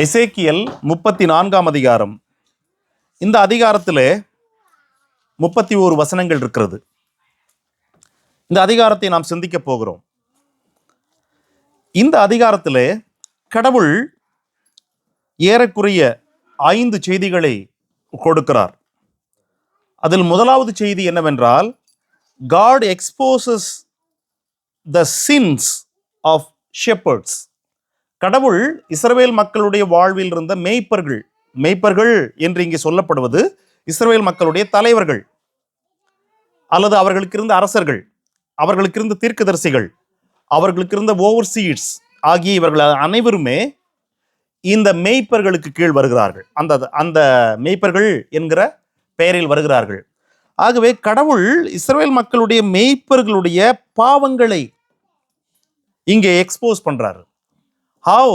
எசேக்கியல் 34ஆம் அதிகாரம். இந்த அதிகாரத்திலே 31 வசனங்கள் இருக்கிறது. இந்த அதிகாரத்தை நாம் சிந்திக்க போகிறோம். இந்த அதிகாரத்திலே கடவுள் ஏறக்குறைய 5 செய்திகளை கொடுக்கிறார். அதில் முதலாவது செய்தி என்னவென்றால், God exposes the sins of shepherds. கடவுள் இஸ்ரவேல் மக்களுடைய வாழ்வில் இருந்த மேய்ப்பர்கள் என்று இங்கே சொல்லப்படுவது இஸ்ரவேல் மக்களுடைய தலைவர்கள், அல்லது அவர்களுக்கு இருந்த அரசர்கள், அவர்களுக்கு இருந்த தீர்க்கதரிசிகள், அவர்களுக்கு இருந்த ஓவர்சீட்ஸ் ஆகிய இவர்கள் அனைவருமே இந்த மேய்ப்பர்களுக்கு கீழ் வருகிறார்கள். அந்த மேய்ப்பர்கள் என்கிற பெயரில் வருகிறார்கள். ஆகவே கடவுள் இஸ்ரவேல் மக்களுடைய மேய்ப்பர்களுடைய பாவங்களை இங்கே எக்ஸ்போஸ் பண்றாரு. How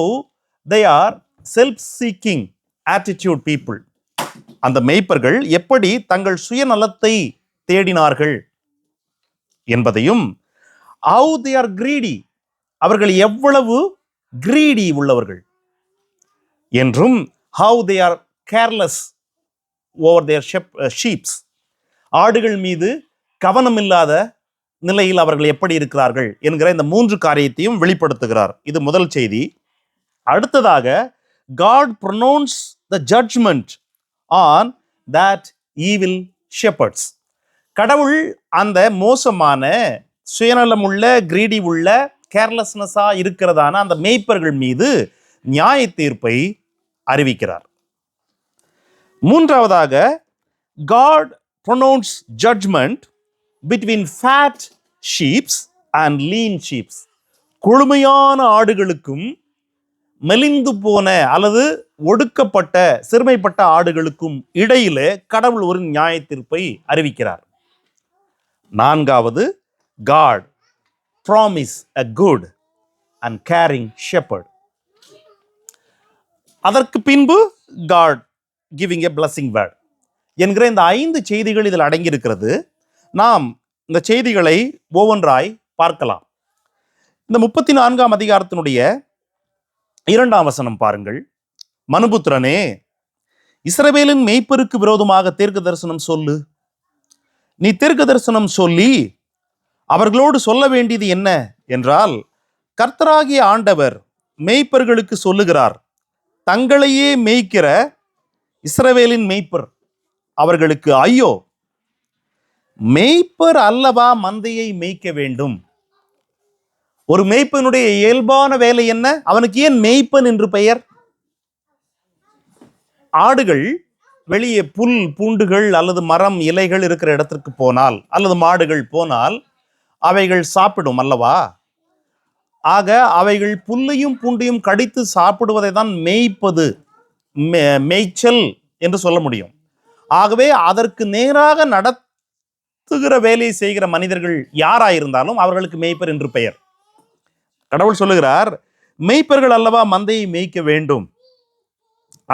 they are self-seeking attitude people. அந்த மேய்ப்பர்கள் எப்படி தங்கள் சுயநலத்தை தேடினார்கள் என்பதையும், how they are greedy, அவர்கள் எவ்வளவு greedy உள்ளவர்கள் என்றும், how they are careless over their sheep, ஆடுகள் மீது கவனமில்லாத நிலையில் அவர்கள் எப்படி இருக்கிறார்கள் என்கிற இந்த 3 காரியத்தையும் வெளிப்படுத்துகிறார். இது முதல் செய்தி. அடுத்ததாக, God pronounced the judgment on that evil shepherds. கடவுள் அந்த மோசமான சுயநலமுள்ள கிரீடி உள்ள கேர்லெஸ்னஸா இருக்கிறதான அந்த மேய்ப்பர்கள் மீது நியாய தீர்ப்பை அறிவிக்கிறார். மூன்றாவதாக, God pronounced judgment between fat sheep and lean sheep. கொழுமையான ஆடுகளுக்கும் மெலிந்து போன அல்லது ஒடுக்கப்பட்ட சிறுமைப்பட்ட ஆடுகளுக்கும் இடையிலே கடவுள் ஒரு நியாய தீர்ப்பை அறிவிக்கிறார். நான்காவது, God promise a good and caring shepherd. அதற்கு பின்பு God giving a blessing word என்கிற இந்த 5 செய்திகள் இதில் அடங்கியிருக்கிறது. நாம் இந்த செய்திகளை ஒவ்வொன்றாய் பார்க்கலாம். இந்த 34ஆம் அதிகாரத்தினுடைய 2ஆம் வசனம் பாருங்கள். மனுபுத்திரனே, இஸ்ரவேலின் மேய்ப்பருக்கு விரோதமாக தீர்க்க தரிசனம் சொல்லு. நீ தீர்க்க தரிசனம் சொல்லி அவர்களோடு சொல்ல வேண்டியது என்ன என்றால், கர்த்தராகிய ஆண்டவர் மேய்ப்பர்களுக்கு சொல்லுகிறார், தங்களையே மேய்க்கிற இஸ்ரவேலின் மேய்ப்பர் அவர்களுக்கு ஐயோ! மேய்ப்பர் அல்லவா மந்தையை மேய்க்க வேண்டும். ஒரு மேய்ப்பனுடைய இயல்பான வேலை என்ன? அவனுக்கு ஏன் மேய்ப்பன் என்று பெயர்? ஆடுகள் வெளியே புல் பூண்டுகள் அல்லது மரம் இலைகள் இருக்கிற இடத்திற்கு போனால், அல்லது மாடுகள் போனால் அவைகள் சாப்பிடும் அல்லவா? ஆக அவைகள் புல்லையும் பூண்டையும் கடித்து சாப்பிடுவதை தான் மேய்ப்பது, மேய்ச்சல் என்று சொல்ல முடியும். ஆகவே அதற்கு நேராக நடத்துகிற வேலையை செய்கிற மனிதர்கள் யாராயிருந்தாலும் அவர்களுக்கு மேய்ப்பர் என்று பெயர். கடவுள் சொல்லுகிறார், மேய்ப்பர்கள் அல்லவா மந்தையை மேய்க்க வேண்டும்.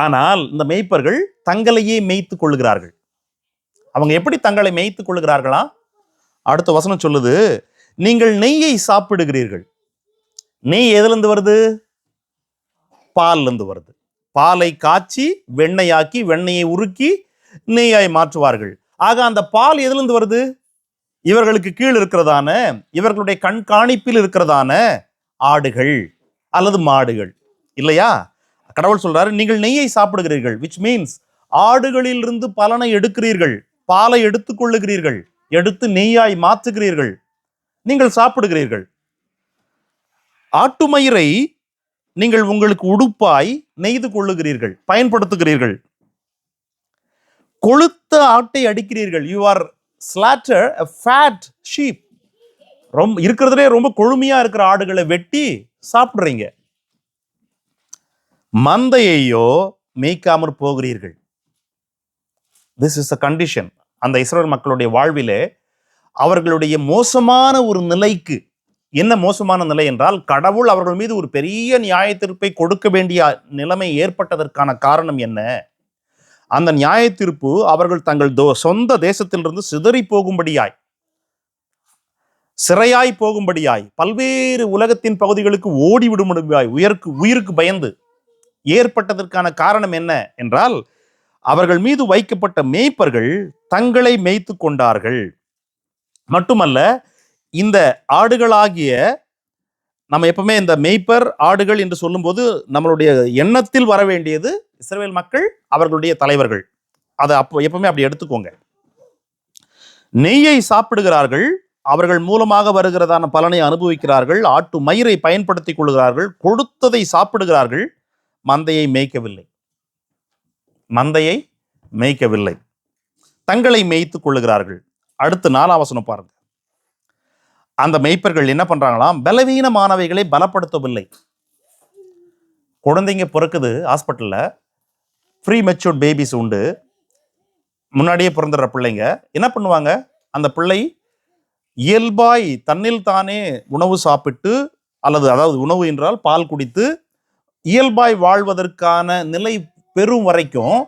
ஆனால் இந்த மேய்ப்பர்கள் தங்களையே மேய்த்துக் கொள்ளுகிறார்கள். அவங்க எப்படி தங்களை மேய்த்துக் கொள்ளுகிறார்களா? அடுத்த வசனம் சொல்லுது, நீங்கள் நெய்யை சாப்பிடுகிறீர்கள். நெய் எதிலிருந்து வருது? பால்ல இருந்து வருது. பாலை காய்ச்சி வெண்ணெயாக்கி வெண்ணெயை உருக்கி நெய்யாய் மாற்றுவார்கள். ஆக அந்த பால் எதிலிருந்து வருது? இவர்களுக்கு கீழ் இருக்கிறதான, இவர்களுடைய கண்காணிப்பில் இருக்கிறதான ஆடுகள் அல்லது மாடுகள் இல்லையா? கடவுள் சொல்றாரு, நீங்கள் நெய்யை சாப்பிடுகிறீர்கள், which means ஆடுகளில் இருந்து பலனை எடுக்கிறீர்கள், பாலை எடுத்துக் கொள்ளுகிறீர்கள், எடுத்து நெய்யாய் மாற்றுகிறீர்கள், நீங்கள் சாப்பிடுகிறீர்கள். ஆட்டு மயிரை நீங்கள் உங்களுக்கு உடுப்பாய் நெய்து கொள்ளுகிறீர்கள், பயன்படுத்துகிறீர்கள். கொழுத்த ஆட்டை அடிக்கிறீர்கள். You are slaughter a fat sheep. ரொம்ப இருக்கிறதுலே ரொம்ப கொழுமையா இருக்கிற ஆடுகளை வெட்டி சாப்பிடுறீங்க. மந்தையையோ மேய்க்காமற் போகிறீர்கள். This is a condition. அந்த இஸ்ரவேல் மக்களுடைய வாழ்விலே அவர்களுடைய மோசமான ஒரு நிலைக்கு, என்ன மோசமான நிலை என்றால், கடவுள் அவர்கள் மீது ஒரு பெரிய நியாய தீர்ப்பை கொடுக்க வேண்டிய நிலைமை ஏற்பட்டதற்கான காரணம் என்ன? அந்த நியாய தீர்ப்பு அவர்கள் தங்கள் சொந்த தேசத்திலிருந்து சிதறி போகும்படியாய், சிறையாய் போகும்படியாய், பல்வேறு உலகத்தின் பகுதிகளுக்கு ஓடிவிடும்படியாய், உயிருக்கு பயந்து ஏற்பட்டதற்கான காரணம் என்ன என்றால், அவர்கள் மீது வைக்கப்பட்ட மேய்ப்பர்கள் தங்களை மேய்த்து கொண்டார்கள். மட்டுமல்ல, இந்த ஆடுகளாகிய, நம்ம எப்பவுமே இந்த மேய்ப்பர் ஆடுகள் என்று சொல்லும்போது நம்மளுடைய எண்ணத்தில் வர வேண்டியது இஸ்ரவேல் மக்கள், அவர்களுடைய தலைவர்கள். அதை அப்போ எப்பவுமே அப்படி எடுத்துக்கோங்க. நெய்யை சாப்பிடுகிறார்கள், அவர்கள் மூலமாக வருகிறதான பலனை அனுபவிக்கிறார்கள், ஆட்டு மயிரை பயன்படுத்திக் கொள்கிறார்கள், கொடுத்ததை சாப்பிடுகிறார்கள், மந்தையை மேய்க்கவில்லை. மந்தையை மேய்க்கவில்லை, தங்களை மேய்த்துக் கொள்ளுகிறார்கள். அடுத்து 4ஆம் வசனம் பாருங்க. அந்த மேய்ப்பர்கள் என்ன பண்றாங்களாம்? பலவீனமானவைகளை பலப்படுத்தவில்லை. குழந்தைங்க பிறக்குது ஹாஸ்பிட்டல்ல, ப்ரீ மெச்சூர்ட் பேபிஸ் உண்டு, முன்னாடியே பிறந்துடுற பிள்ளைங்க. என்ன பண்ணுவாங்க? அந்த பிள்ளை இயல்பாய் தன்னில் தானே உணவு சாப்பிட்டு, அதாவது உணவு என்றால் பால் குடித்து இயல்பாய் வாழ்வதற்கான நிலை பெறும் வரைக்கும்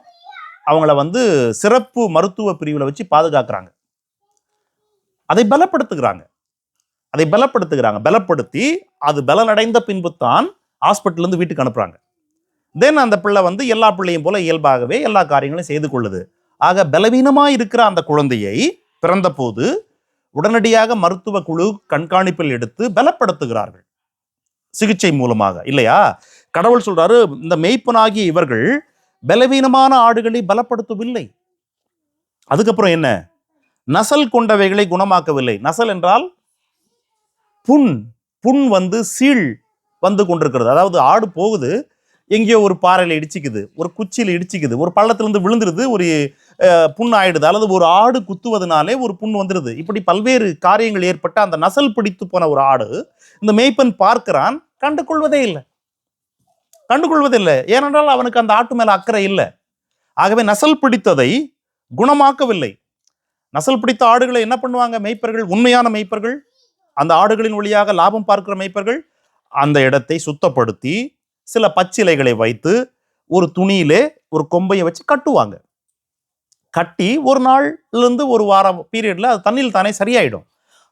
அவங்கள சிறப்பு மருத்துவ பிரிவில் வச்சு பாதுகாக்கிறாங்க. அதை பலப்படுத்துகிறாங்க. பலப்படுத்தி அது பலனடைந்த பின்பு தான் ஹாஸ்பிட்டல் இருந்து வீட்டுக்கு அனுப்புறாங்க. தென் அந்த பிள்ளை எல்லா பிள்ளையும் போல இயல்பாகவே எல்லா காரியங்களையும் செய்து கொள்ளுது. ஆக பலவீனமாய் இருக்கிற அந்த குழந்தையை பிறந்த போது உடனடியாக மருத்துவ குழு கண்காணிப்பில் எடுத்து பலப்படுத்துகிறார்கள், சிகிச்சை மூலமாக. இல்லையா? கடவுள் சொல்றாரு, இந்த மேய்ப்பனாகிய இவர்கள் பலவீனமான ஆடுகளை பலப்படுத்தவில்லை. அதுக்கப்புறம் என்ன? நசல் கொண்டவைகளை குணமாக்கவில்லை. நசல் என்றால் புண். சீழ் வந்து கொண்டிருக்கிறது. அதாவது ஆடு போகுது, எங்கேயோ ஒரு பாறையில இடிச்சிக்குது, ஒரு குச்சியில இடிச்சிக்குது, ஒரு பள்ளத்திலிருந்து விழுந்துருது, ஒரு புண் ஆயிடுது, அல்லது ஒரு ஆடு குத்துவதனாலே ஒரு புண் வந்துடுது. இப்படி பல்வேறு காரியங்கள் ஏற்பட்ட அந்த நசல் பிடித்து போன ஒரு ஆடு இந்த மேய்ப்பன் பார்க்கிறான், கண்டுகொள்வதே இல்லை. ஏனென்றால் அவனுக்கு அந்த ஆட்டு மேல அக்கறை இல்லை. ஆகவே நசல் பிடித்ததை குணமாக்கவில்லை. நசல் பிடித்த ஆடுகளை என்ன பண்ணுவாங்க மேய்ப்பர்கள்? உண்மையான மேய்ப்பர்கள், அந்த ஆடுகளின் வழியாக லாபம் பார்க்கிற மேய்ப்பர்கள் அந்த இடத்தை சுத்தப்படுத்தி சில பச்சிலைகளை வைத்து ஒரு துணியிலே ஒரு கொம்பையை வச்சு கட்டுவாங்க. கட்டி ஒரு நாள்லேருந்து ஒரு வாரம் பீரியட்ல அது தண்ணியில் தானே சரியாயிடும்.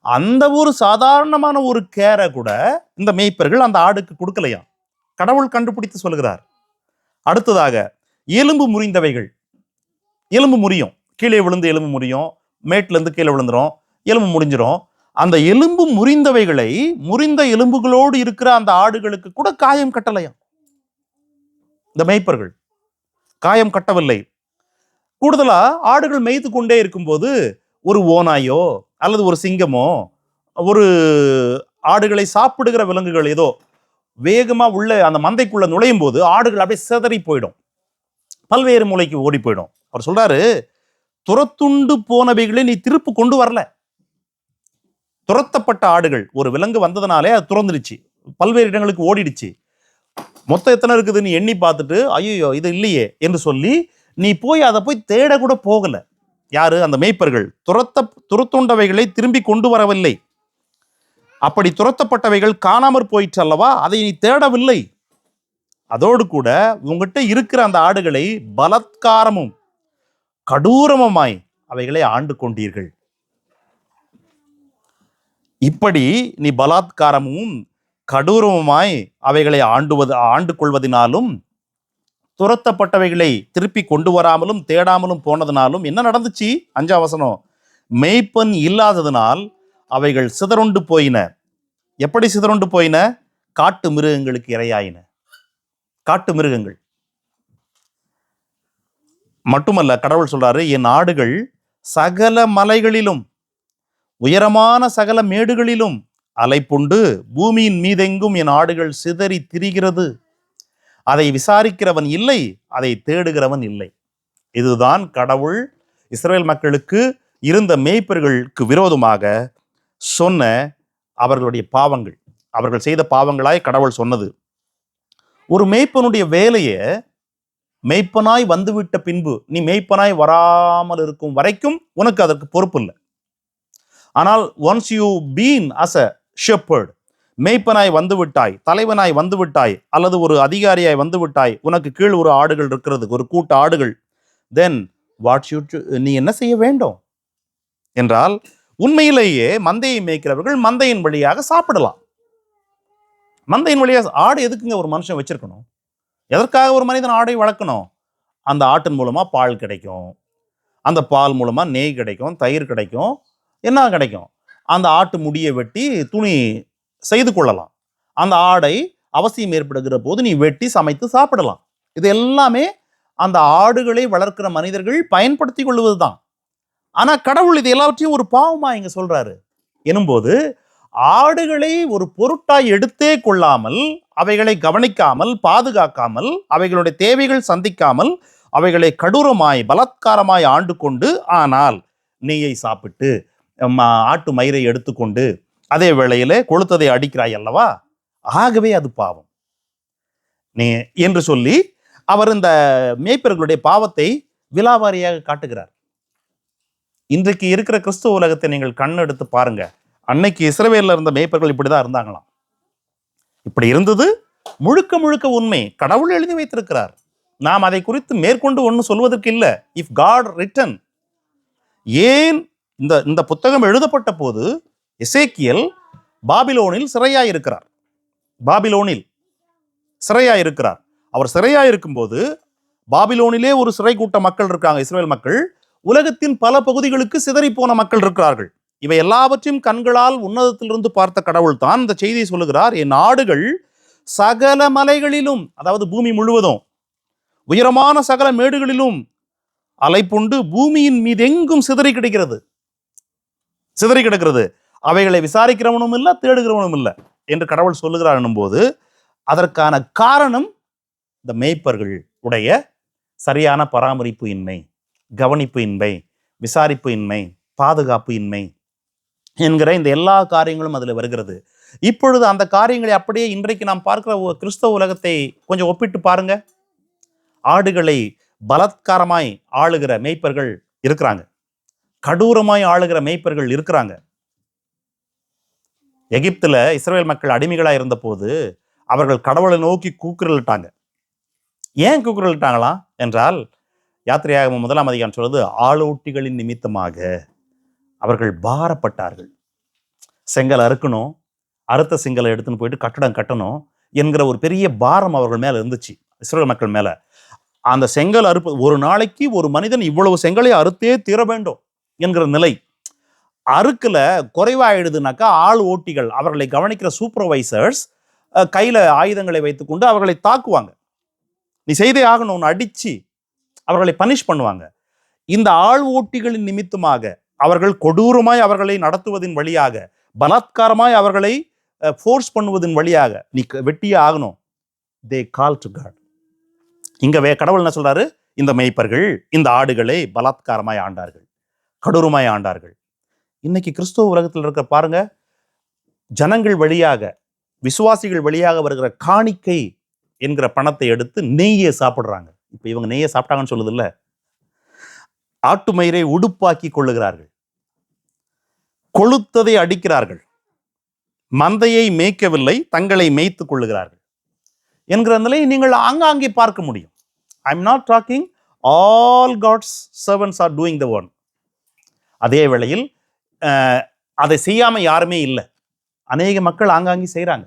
அந்த ஒரு சாதாரணமான ஒரு கேரை கூட இந்த மேய்ப்பர்கள் அந்த ஆடுக்கு கொடுக்கலையாம். கடவுள் கண்டுபிடித்து சொல்கிறார். அடுத்ததாக எலும்பு முறிந்தவைகள். எலும்பு முறியும், கீழே விழுந்து எலும்பு முறியும், மேட்லேருந்து கீழே விழுந்துரும், எலும்பு முறிஞ்சிரும். அந்த எலும்பு முறிந்தவைகளை, முறிந்த எலும்புகளோடு இருக்கிற அந்த ஆடுகளுக்கு கூட காயம் கட்டலையாம். இந்த மேய்ப்பர்கள் காயம் கட்டவில்லை. கூடுதலா ஆடுகள் மேய்த்து கொண்டே இருக்கும்போது ஒரு ஓநாயோ அல்லது ஒரு சிங்கமோ, ஒரு ஆடுகளை சாப்பிடுகிற விலங்குகள் ஏதோ வேகமா உள்ள அந்த மந்தைக்குள்ள நுழையும் போது ஆடுகள் அப்படியே சிதறி போயிடும், பல்வேறு மூலைக்கு ஓடி போயிடும். அவர் சொல்றாரு, துரத்துண்டு போனவைகளை நீ திருப்பு கொண்டு வரல. துரத்தப்பட்ட ஆடுகள், ஒரு விலங்கு வந்ததுனாலே அது துறந்துடுச்சு, பல்வேறு இடங்களுக்கு ஓடிடுச்சு. மொத்தம் எத்தனை இருக்குதுன்னு எண்ணி பார்த்துட்டு ஐயோ இது இல்லையே என்று சொல்லி நீ அதை போய் தேட கூட போகல. யாரு? அந்த மேய்ப்பர்கள். துரத்துண்டவைகளை திரும்பி கொண்டு வரவில்லை. அப்படி துரத்தப்பட்டவைகள் காணாமற் போயிற்று அல்லவா, அதை நீ தேடவில்லை. அதோடு கூட உங்ககிட்ட இருக்கிற அந்த ஆடுகளை பலாத்காரமும் கடூரமுமாய் அவைகளை ஆண்டு கொண்டீர்கள். இப்படி நீ பலாத்காரமும் கடூரமுமாய் அவைகளை ஆண்டு கொள்வதனாலும், துரத்தப்பட்டவைகளை திருப்பி கொண்டு வராமலும் தேடாமலும் போனதுனாலும் என்ன நடந்துச்சு? 5ஆம் வசனம், மேய்ப்பன் இல்லாததனால் அவைகள் சிதறுண்டு போயின. எப்படி சிதறுண்டு போயின? காட்டு மிருகங்களுக்கு இரையாயின. காட்டு மிருகங்கள் மட்டுமல்ல, கடவுள் சொல்றாரு, என் ஆடுகள் சகல மலைகளிலும் உயரமான சகல மேடுகளிலும் அலைப்புண்டு பூமியின் மீதெங்கும் என் ஆடுகள் சிதறி திரிகிறது. அதை விசாரிக்கிறவன் இல்லை, அதை தேடுகிறவன் இல்லை. இதுதான் கடவுள் இஸ்ரவேல் மக்களுக்கு இருந்த மேய்ப்பர்களுக்கு விரோதமாக சொன்ன அவர்களுடைய பாவங்கள், அவர்கள் செய்த பாவங்களாய் கடவுள் சொன்னது. ஒரு மேய்ப்பனுடைய வேலையை மேய்ப்பனாய் வந்துவிட்ட பின்பு, நீ மேய்ப்பனாய் வராமல் இருக்கும் வரைக்கும் உனக்கு அதற்கு பொறுப்பு இல்லை. ஆனால் once you been as a shepherd, மேய்ப்பனாய் வந்து விட்டாய், தலைவனாய் வந்து விட்டாய், அல்லது ஒரு அதிகாரியாய் வந்து விட்டாய், உனக்கு கீழ் ஒரு ஆடுகள் இருக்கிறது, ஒரு கூட்ட ஆடுகள், தென் வாட் ஷுட் நீ என்ன செய்ய வேண்டும் என்றால், உண்மையிலேயே மந்தையை மேய்க்கிறவர்கள் மந்தையின் வழியாக சாப்பிடலாம். மந்தையின் வழியாக ஆடு எதுக்குங்க ஒரு மனுஷன் வச்சிருக்கணும்? எதற்காக ஒரு மனிதன் ஆடை வளர்க்கணும்? அந்த ஆட்டின் மூலமா பால் கிடைக்கும், அந்த பால் மூலமா நெய் கிடைக்கும், தயிர் கிடைக்கும், என்ன கிடைக்கும்? அந்த ஆட்டு முடியை வெட்டி துணி செய்து கொள்ளலாம். அந்த ஆடை அவசியம் ஏற்படுகிற போது நீ வெட்டி சமைத்து சாப்பிடலாம். இது எல்லாமே அந்த ஆடுகளை வளர்க்கிற மனிதர்கள் பயன்படுத்தி கொள்வதுதான். ஆனா கடவுள் இது எல்லாவற்றையும் ஒரு பாவமா இங்க சொல்றாரு எனும்போது, ஆடுகளை ஒரு பொருட்டாய் எடுத்தே கொள்ளாமல், அவைகளை கவனிக்காமல், பாதுகாக்காமல், அவைகளுடைய தேவைகள் சந்திக்காமல், அவைகளை கடூரமாய் பலாத்காரமாய் ஆண்டு கொண்டு, ஆனால் நெய்யை சாப்பிட்டு ஆட்டு மயிரை எடுத்துக்கொண்டு அதே வேளையில கொளுத்ததை அடிக்கிறாய் அல்லவா, ஆகவே அது பாவம் நீ என்று சொல்லி அவர் இந்த மேய்ப்பர்களுடைய பாவத்தை விலாவாரியாக காட்டுகிறார். இன்றைக்கு இருக்கிற கிறிஸ்துவ உலகத்தை நீங்கள் கண்ணெடுத்து பாருங்க. அன்னைக்கு இஸ்ரவேல்ல இருந்த மேய்ப்பர்கள் இப்படிதான் இருந்தாங்களாம். இப்படி இருந்தது முழுக்க முழுக்க உண்மை. கடவுள் எழுதி வைத்திருக்கிறார். நாம் அதை குறித்து மேற்கொண்டு ஒன்றும் சொல்வதற்கு இல்லை. இஃப் காட் ரிட்டன், ஏன் இந்த புத்தகம் எழுதப்பட்ட போது எசேக்கியேல் பாபிலோனில் சிறையாயிருக்கிறார். பாபிலோனில் சிறையாயிருக்கிறார். அவர் சிறையாயிருக்கும் போது பாபிலோனிலே ஒரு சிறை கூட்ட மக்கள் இருக்காங்க, இஸ்ரேல் மக்கள். உலகத்தின் பல பகுதிகளுக்கு சிதறி போன மக்கள் இருக்கிறார்கள். இவை எல்லாவற்றையும் கண்களால் உன்னதத்திலிருந்து பார்த்த கடவுள் தான் இந்த செய்தியை சொல்லுகிறார். என் நாடுகள் சகல மலைகளிலும், அதாவது பூமி முழுவதும், உயரமான சகல மேடுகளிலும் அலைப்புண்டு பூமியின் மீது எங்கும் சிதறி கிடக்கிறது. அவைகளை விசாரிக்கிறவனும் இல்லை, தேடுகிறவனும் இல்லை என்று கடவுள் சொல்லுகிறார் என்னும் போது, அதற்கான காரணம் இந்த மேய்ப்பர்கள் உடைய சரியான பராமரிப்பு இன்மை, கவனிப்பு இன்மை, விசாரிப்பு இன்மை, பாதுகாப்பு இன்மை என்கிற இந்த எல்லா காரியங்களும் அதில் வருகிறது. இப்பொழுது அந்த காரியங்களை அப்படியே இன்றைக்கு நாம் பார்க்கிற கிறிஸ்தவ உலகத்தை கொஞ்சம் ஒப்பிட்டு பாருங்க. ஆடுகளை பலாத்காரமாய் ஆளுகிற மேய்ப்பர்கள் இருக்கிறாங்க, கடூரமாய் ஆளுகிற மேய்ப்பர்கள் இருக்கிறாங்க. எகிப்துல இஸ்ரவேல் மக்கள் அடிமைகளாக இருந்த போது அவர்கள் கடவுளை நோக்கி கூக்குரலிட்டாங்க. ஏன் கூக்குரலிட்டாங்களாம் என்றால், யாத்திரையாகமம் 1ஆம் அதிகாரம் சொல்றது, ஆளோட்டிகளின் நிமித்தமாக அவர்கள் பாரப்பட்டார்கள். செங்கல் அறுக்கணும், அறுத்த செங்கலை எடுத்துன்னு போயிட்டு கட்டடம் கட்டணும் என்கிற ஒரு பெரிய பாரம் அவர்கள் மேல இருந்துச்சு, இஸ்ரவேல் மக்கள் மேல. அந்த செங்கல் அறுப்பு, ஒரு நாளைக்கு ஒரு மனிதன் இவ்வளவு செங்கலை அறுத்தே தீர வேண்டும் என்கிற நிலை. அறுக்கல குறைவாயிடுதுனாக்கா ஆள் ஓட்டிகள், அவர்களை கவனிக்கிற சூப்பர்வைசர்ஸ் கையில ஆயுதங்களை வைத்துக்கொண்டு அவர்களை தாக்குவாங்க. நீ செய்தே ஆகணும்னு அடிச்சு அவர்களை பனிஷ் பண்ணுவாங்க. இந்த ஆள் ஓட்டிகளின் நிமித்தமாக அவர்கள் கொடூரமாய் அவர்களை நடத்துவதன் வழியாக, பலாத்காரமாய் அவர்களை ஃபோர்ஸ் பண்ணுவதன் வழியாக நீ வெட்டியே ஆகணும். தே கால் டு காட். இங்க கடவுள் என்ன சொல்றாரு? இந்த மேய்ப்பர்கள் இந்த ஆடுகளை பலாத்காரமாய் ஆண்டார்கள், கடூரமாய் ஆண்டார்கள். இன்னைக்கு கிறிஸ்துவ உலகத்தில் இருக்க பாருங்க, ஜனங்கள் வழியாக, விசுவாசிகள் வழியாக வருகிற காணிக்கை என்கிற பணத்தை எடுத்து நெய்யை சாப்பிடுறாங்க. இப்ப இவங்க நெய்யை சாப்பிட்டாங்கன்னு சொல்லுது இல்ல, ஆட்டு மயிரை உடுப்பாக்கி கொள்ளுகிறார்கள், கொளுத்ததை அடிக்கிறார்கள், மந்தையை மேய்க்கவில்லை தங்களை மேய்த்துக் கொள்ளுகிறார்கள் என்கிற நிலையை நீங்கள் ஆங்காங்கே பார்க்க முடியும். I am not talking all God's servants are doing the one. அதே வேளையில் அதை செய்யாம யாருமே இல்லை. அநேக மக்கள் ஆங்காங்கே செய்யறாங்க.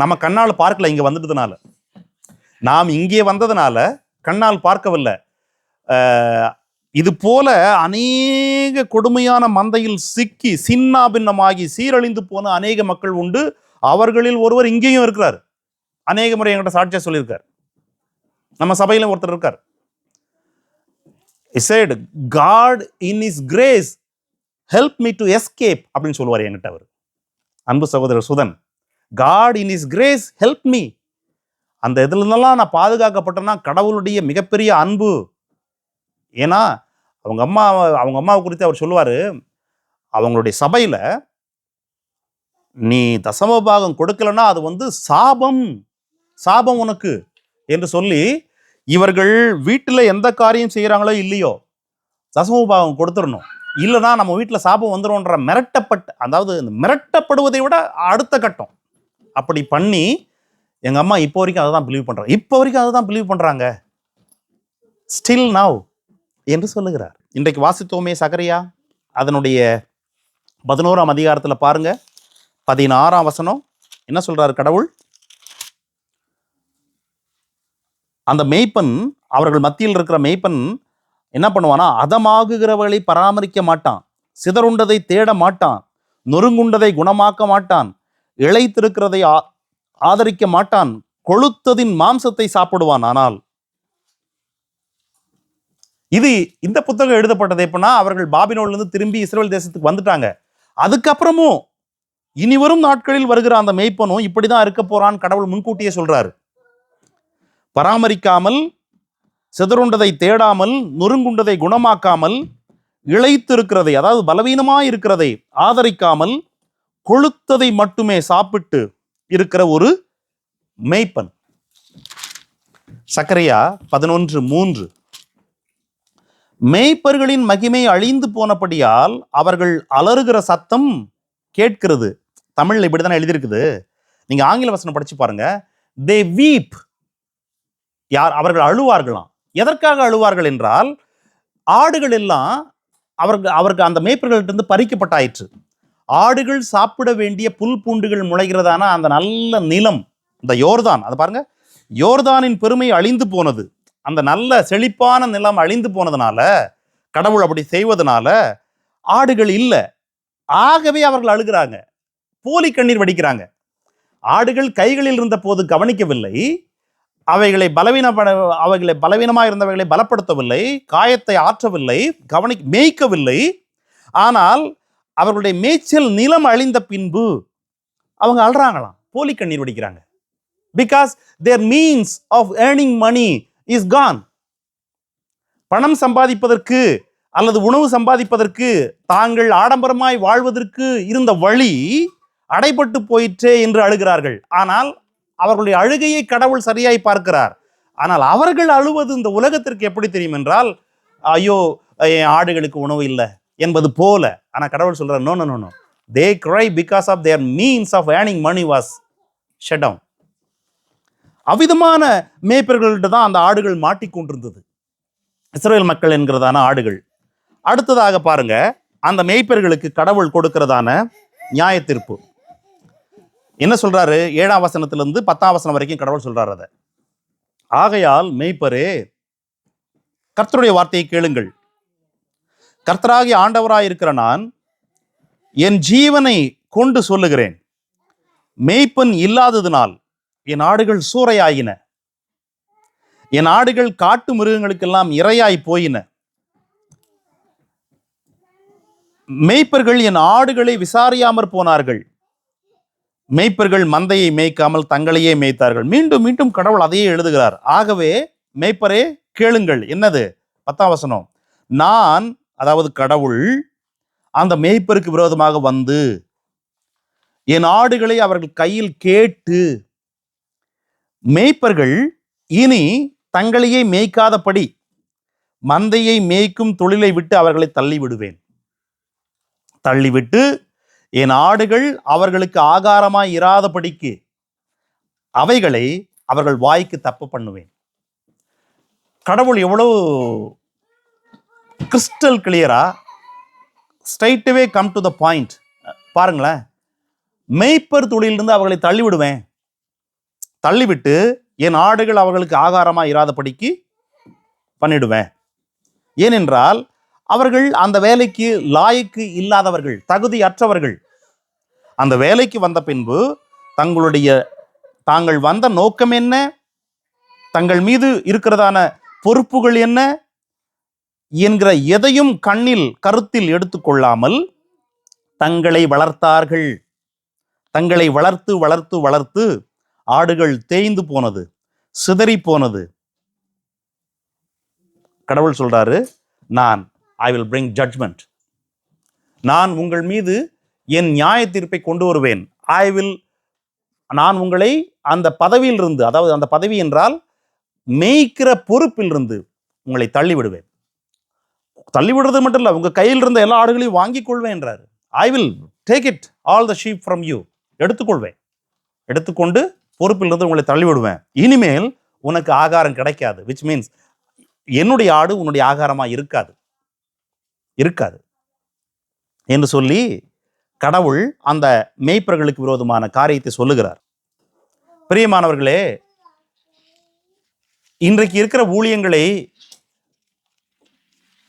நம்ம கண்ணால் பார்க்கல, இங்க வந்துட்டதுனால, நாம் இங்கே வந்ததுனால கண்ணால் பார்க்கவில்லை. இது போல அநேக கொடுமையான மந்தையில் சிக்கி சின்னா பின்னமாகி சீரழிந்து போன அநேக மக்கள் உண்டு. அவர்களில் ஒருவர் இங்கேயும் இருக்கிறார். அநேக முறை என்கிட்ட சாட்சியா சொல்லியிருக்கார். நம்ம சபையில ஒருத்தர் இருக்கார். He said, God in his grace help me to escape அப்படின்னு சொல்லுவார் என்கிட்ட அவர். அன்பு சகோதரர் Sudan, God in his grace help me. அந்த இதுல இருந்தெல்லாம் நான் பாதுகாக்கப்பட்டேன்னா கடவுளுடைய மிகப்பெரிய அன்பு. ஏன்னா அவங்க அம்மாவை குறித்து அவர் சொல்லுவாரு, அவங்களுடைய சபையில நீ தசமபாகம் கொடுக்கலன்னா அது சாபம் உனக்கு என்று சொல்லி, இவர்கள் வீட்டில் எந்த காரியம் செய்யறாங்களோ இல்லையோ தசமபாகம் கொடுத்துடணும், இல்லைன்னா நம்ம வீட்டில் சாபம் வந்துடும்ன்ற அதாவது மிரட்டப்படுவதை விட அடுத்த கட்டம் அப்படி பண்ணி எங்க அம்மா இப்போ வரைக்கும் அதை தான் பிலீவ் பண்றாங்க ஸ்டில் நவ் என்று சொல்லுகிறார். இன்றைக்கு வாசித்தோமே சகரியா, அதனுடைய 11ஆம் அதிகாரத்துல பாருங்க, 16ஆம் வசனம் என்ன சொல்றாரு கடவுள்? அந்த மேய்ப்பன், அவர்கள் மத்தியில் இருக்கிற மேய்ப்பன் என்ன பண்ணுவானா, அதமாகுகிறவர்களை பராமரிக்க மாட்டான், சிதறுண்டதை தேட மாட்டான், நொறுங்குண்டதை குணமாக்க மாட்டான், இளைத்திருக்கிறதை ஆதரிக்க மாட்டான், கொழுத்ததின் மாம்சத்தை சாப்பிடுவான். ஆனால் இது இந்த புத்தகம் எழுதப்பட்டது எப்படின்னா, அவர்கள் பாபிலோன்ல இருந்து திரும்பி இஸ்ரேல் தேசத்துக்கு வந்துட்டாங்க. அதுக்கப்புறமும் இனி வரும் நாட்களில் வருகிற அந்த மேய்ப்பனும் இப்படிதான் இருக்க போறான் கடவுள் முன்கூட்டியே சொல்றாரு. பராமரிக்காமல், சிதறுண்டதை தேடாமல், நொறுங்குண்டதை குணமாக்காமல், இளைத்திருக்கிறதை, அதாவது பலவீனமாய் இருக்கிறதை ஆதரிக்காமல், கொழுத்ததை மட்டுமே சாப்பிட்டு இருக்கிற ஒரு மேய்ப்பன். சக்கரையா 11:3, மேய்ப்பர்களின் மகிமை அழிந்து போனபடியால் அவர்கள் அலறுகிற சத்தம் கேட்கிறது. தமிழ்ல இப்படித்தானே எழுதியிருக்குது. நீங்க ஆங்கில வசனம் படிச்சு பாருங்க. they weep. யார்? அவர்கள் அழுவார்களாம். எதற்காக அழுவார்கள் என்றால், ஆடுகள் எல்லாம் அவருக்கு அந்த மேய்ப்பர்களிலிருந்து பறிக்கப்பட்டாயிற்று. ஆடுகள் சாப்பிட வேண்டிய புல் பூண்டுகள் முளைகிறதான அந்த நல்ல நிலம், இந்த யோர்தான், அதை பாருங்க, யோர்தானின் பெருமை அழிந்து போனது. அந்த நல்ல செழிப்பான நிலம் அழிந்து போனதுனால, கடவுள் அப்படி செய்வதனால ஆடுகள் இல்லை. ஆகவே அவர்கள் அழுகிறாங்க, போலி கண்ணீர் வடிக்கிறாங்க. ஆடுகள் கைகளில் இருந்த போது கவனிக்கவில்லை, அவைகளை பலவீனமாக இருந்தவைகளை பலப்படுத்தவில்லை, காயத்தை ஆற்றவில்லை, மேய்க்கவில்லை. ஆனால் அவர்களுடைய மேய்ச்சல் நிலம் அழிந்த பின்பு அவங்க அழுறாங்களாம், போலி கண்ணீர் வடிக்கிறாங்க. Because their means of earning money is gone. பணம் சம்பாதிப்பதற்கு அல்லது உணவு சம்பாதிப்பதற்கு, தாங்கள் ஆடம்பரமாய் வாழ்வதற்கு இருந்த வழி அடைபட்டு போயிற்றே என்று அழுகிறார்கள். ஆனால் அவர்களுடைய அழுகையை கடவுள் சரியாய் பார்க்கிறார். ஆனால் அவர்கள் அழுவது இந்த உலகத்திற்கு எப்படி தெரியும் என்றால், ஐயோ ஆடுகளுக்கு உணவு இல்லை என்பது போல. ஆனால் கடவுள் சொல்றார், no no no no, they cry because of their means of earning money was shut down. அவ்விதமான மேய்ப்பர்கள்ட்ட தான் அந்த ஆடுகள் மாட்டிக்கொண்டிருந்தது, இஸ்ரேல் மக்கள் என்கிறதான ஆடுகள். அடுத்ததாக பாருங்க, அந்த மேய்ப்பர்களுக்கு கடவுள் கொடுக்கிறதான நியாய தீர்ப்பு என்ன சொல்றாரு? 7ஆம் வசனத்திலிருந்து 10ஆம் வசனம் வரைக்கும் கடவுள் சொல்றாரு அதை. ஆகையால் மேய்ப்பரே, கர்த்தருடைய வார்த்தையை கேளுங்கள். கர்த்தராகிய ஆண்டவராய் இருக்கிற நான் என் ஜீவனை கொண்டு சொல்லுகிறேன், மேய்ப்பன் இல்லாததினால் என் ஆடுகள் சூறையாயின, என் ஆடுகள் காட்டு மிருகங்களுக்கெல்லாம் இரையாய் போயின. மேய்ப்பர்கள் என் ஆடுகளை விசாரியாமற் போனார்கள், மேய்ப்பர்கள் மந்தையை மேய்க்காமல் தங்களையே மேய்த்தார்கள். மீண்டும் மீண்டும் கடவுள் அதையே எழுதுகிறார். ஆகவே மேய்ப்பரே கேளுங்கள். என்னது? 10ஆம் வசனம், நான், அதாவது கடவுள், அந்த மேய்ப்பருக்கு விரோதமாக வந்து என் ஆடுகளை அவர்கள் கையில் கேட்டு, மேய்ப்பர்கள் இனி தங்களையே மேய்க்காதபடி மந்தையை மேய்க்கும் தொழிலை விட்டு அவர்களை தள்ளிவிடுவேன். தள்ளிவிட்டு என் ஆடுகள் அவர்களுக்கு ஆகாரமாய் இராதபடிக்கு அவைகளை அவர்கள் வாய்க்கு தப்ப பண்ணுவேன். கடவுள் எவ்வளவு கிறிஸ்டல் கிளியரா, straight away come to the point. பாருங்களேன், மேய்ப்பர் தொழிலிருந்து அவர்களை தள்ளிவிடுவேன், தள்ளிவிட்டு என் ஆடுகள் அவர்களுக்கு ஆகாரமா இராதபடிக்கு பண்ணிடுவேன். ஏனென்றால் அவர்கள் அந்த வேலைக்கு லாய்க்கு இல்லாதவர்கள், தகுதியற்றவர்கள். அந்த வேலைக்கு வந்த பின்பு தாங்கள் வந்த நோக்கம் என்ன, தங்கள் மீது இருக்கிறதான பொறுப்புகள் என்ன என்கிற எதையும் கருத்தில் எடுத்துக்கொள்ளாமல் தங்களை வளர்த்தார்கள். தங்களை வளர்த்து வளர்த்து வளர்த்து ஆடுகள் தேய்ந்து போனது, சிதறி போனது. கடவுள் சொல்றாரு, நான் ஐ வில் பிரிங் ஜட்ஜ்மெண்ட், நான் உங்கள் மீது என் நியாய தீர்ப்பை கொண்டு வருவேன். நான் உங்களை அந்த பதவியில் இருந்து, அதாவது அந்த பதவி என்றால் மேய்க்கிற பொறுப்பில் இருந்து உங்களை தள்ளிவிடுவேன். தள்ளிவிடுறது மட்டும் இல்லை, உங்க கையில் இருந்த எல்லா ஆடுகளையும் வாங்கிக் கொள்வேன் என்றார். I will take it all the sheep from you, எடுத்துக்கொள்வேன், எடுத்துக்கொண்டு பொறுப்பில் இருந்து உங்களை தள்ளிவிடுவேன். இனிமேல் உனக்கு ஆகாரம் கிடைக்காது, விச் மீன்ஸ் என்னுடைய ஆடு உன்னுடைய ஆகாரமா இருக்காது என்று சொல்லி கடவுள் அந்த மேய்ப்பர்களுக்கு விரோதமான காரியத்தை சொல்லுகிறார். பிரியமானவர்களே, இன்றைக்கு இருக்கிற ஊழியங்களை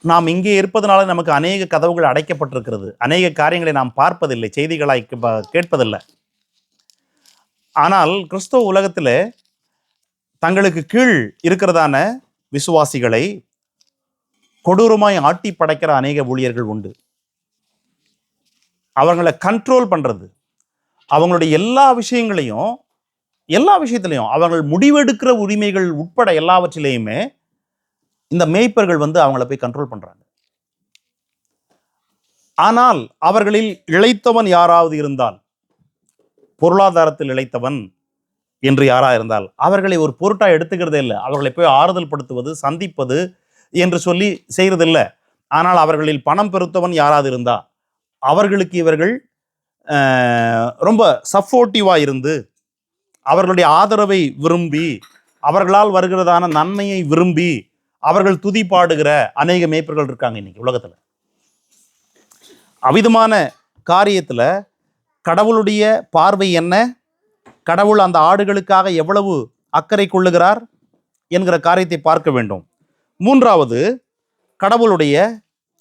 நாம் இங்கே இருப்பதனால நமக்கு அநேக கதவுகள் அடைக்கப்பட்டிருக்கிறது. அநேக காரியங்களை நாம் பார்ப்பதில்லை, செய்திகளாய் கேட்பதில்லை. ஆனால் கிறிஸ்தவ உலகத்தில் தங்களுக்கு கீழ் இருக்கிறதான விசுவாசிகளை கொடூரமாய் ஆட்டி படைக்கிற அநேக ஊழியர்கள் உண்டு. அவங்களை கண்ட்ரோல் பண்றது, அவங்களுடைய எல்லா விஷயத்திலையும் அவர்கள் முடிவெடுக்கிற உரிமைகள் உட்பட எல்லாவற்றிலையுமே இந்த மேய்ப்பர்கள் அவங்கள போய் கண்ட்ரோல் பண்றாங்க. ஆனால் அவர்களில் இளைத்தவன் யாராவது இருந்தால், பொருளாதாரத்தில் இளைத்தவன் என்று யாரா இருந்தால், அவர்களை ஒரு பொருட்டா எடுத்துக்கிறதே இல்லை. அவர்களை போய் ஆறுதல் படுத்துவது, சந்திப்பது என்று சொல்லி செய்யறதில்லை. ஆனால் அவர்களில் பணம் பெருத்தவன் யாராவது இருந்தா அவர்களுக்கு இவர்கள் ரொம்ப சப்போர்ட்டிவா இருந்து அவர்களுடைய ஆதரவை விரும்பி, அவர்களால் வருகிறதான நன்மையை விரும்பி அவர்கள் துதி பாடுகிற அநேக மேய்ப்பர்கள் இருக்காங்க இன்னைக்கு உலகத்துல. அவிதமான காரியத்துல கடவுளுடைய பார்வை என்ன, கடவுள் அந்த ஆடுகளுக்காக எவ்வளவு அக்கறை கொள்ளுகிறார் என்கிற காரியத்தை பார்க்க வேண்டும். மூன்றாவது, கடவுளுடைய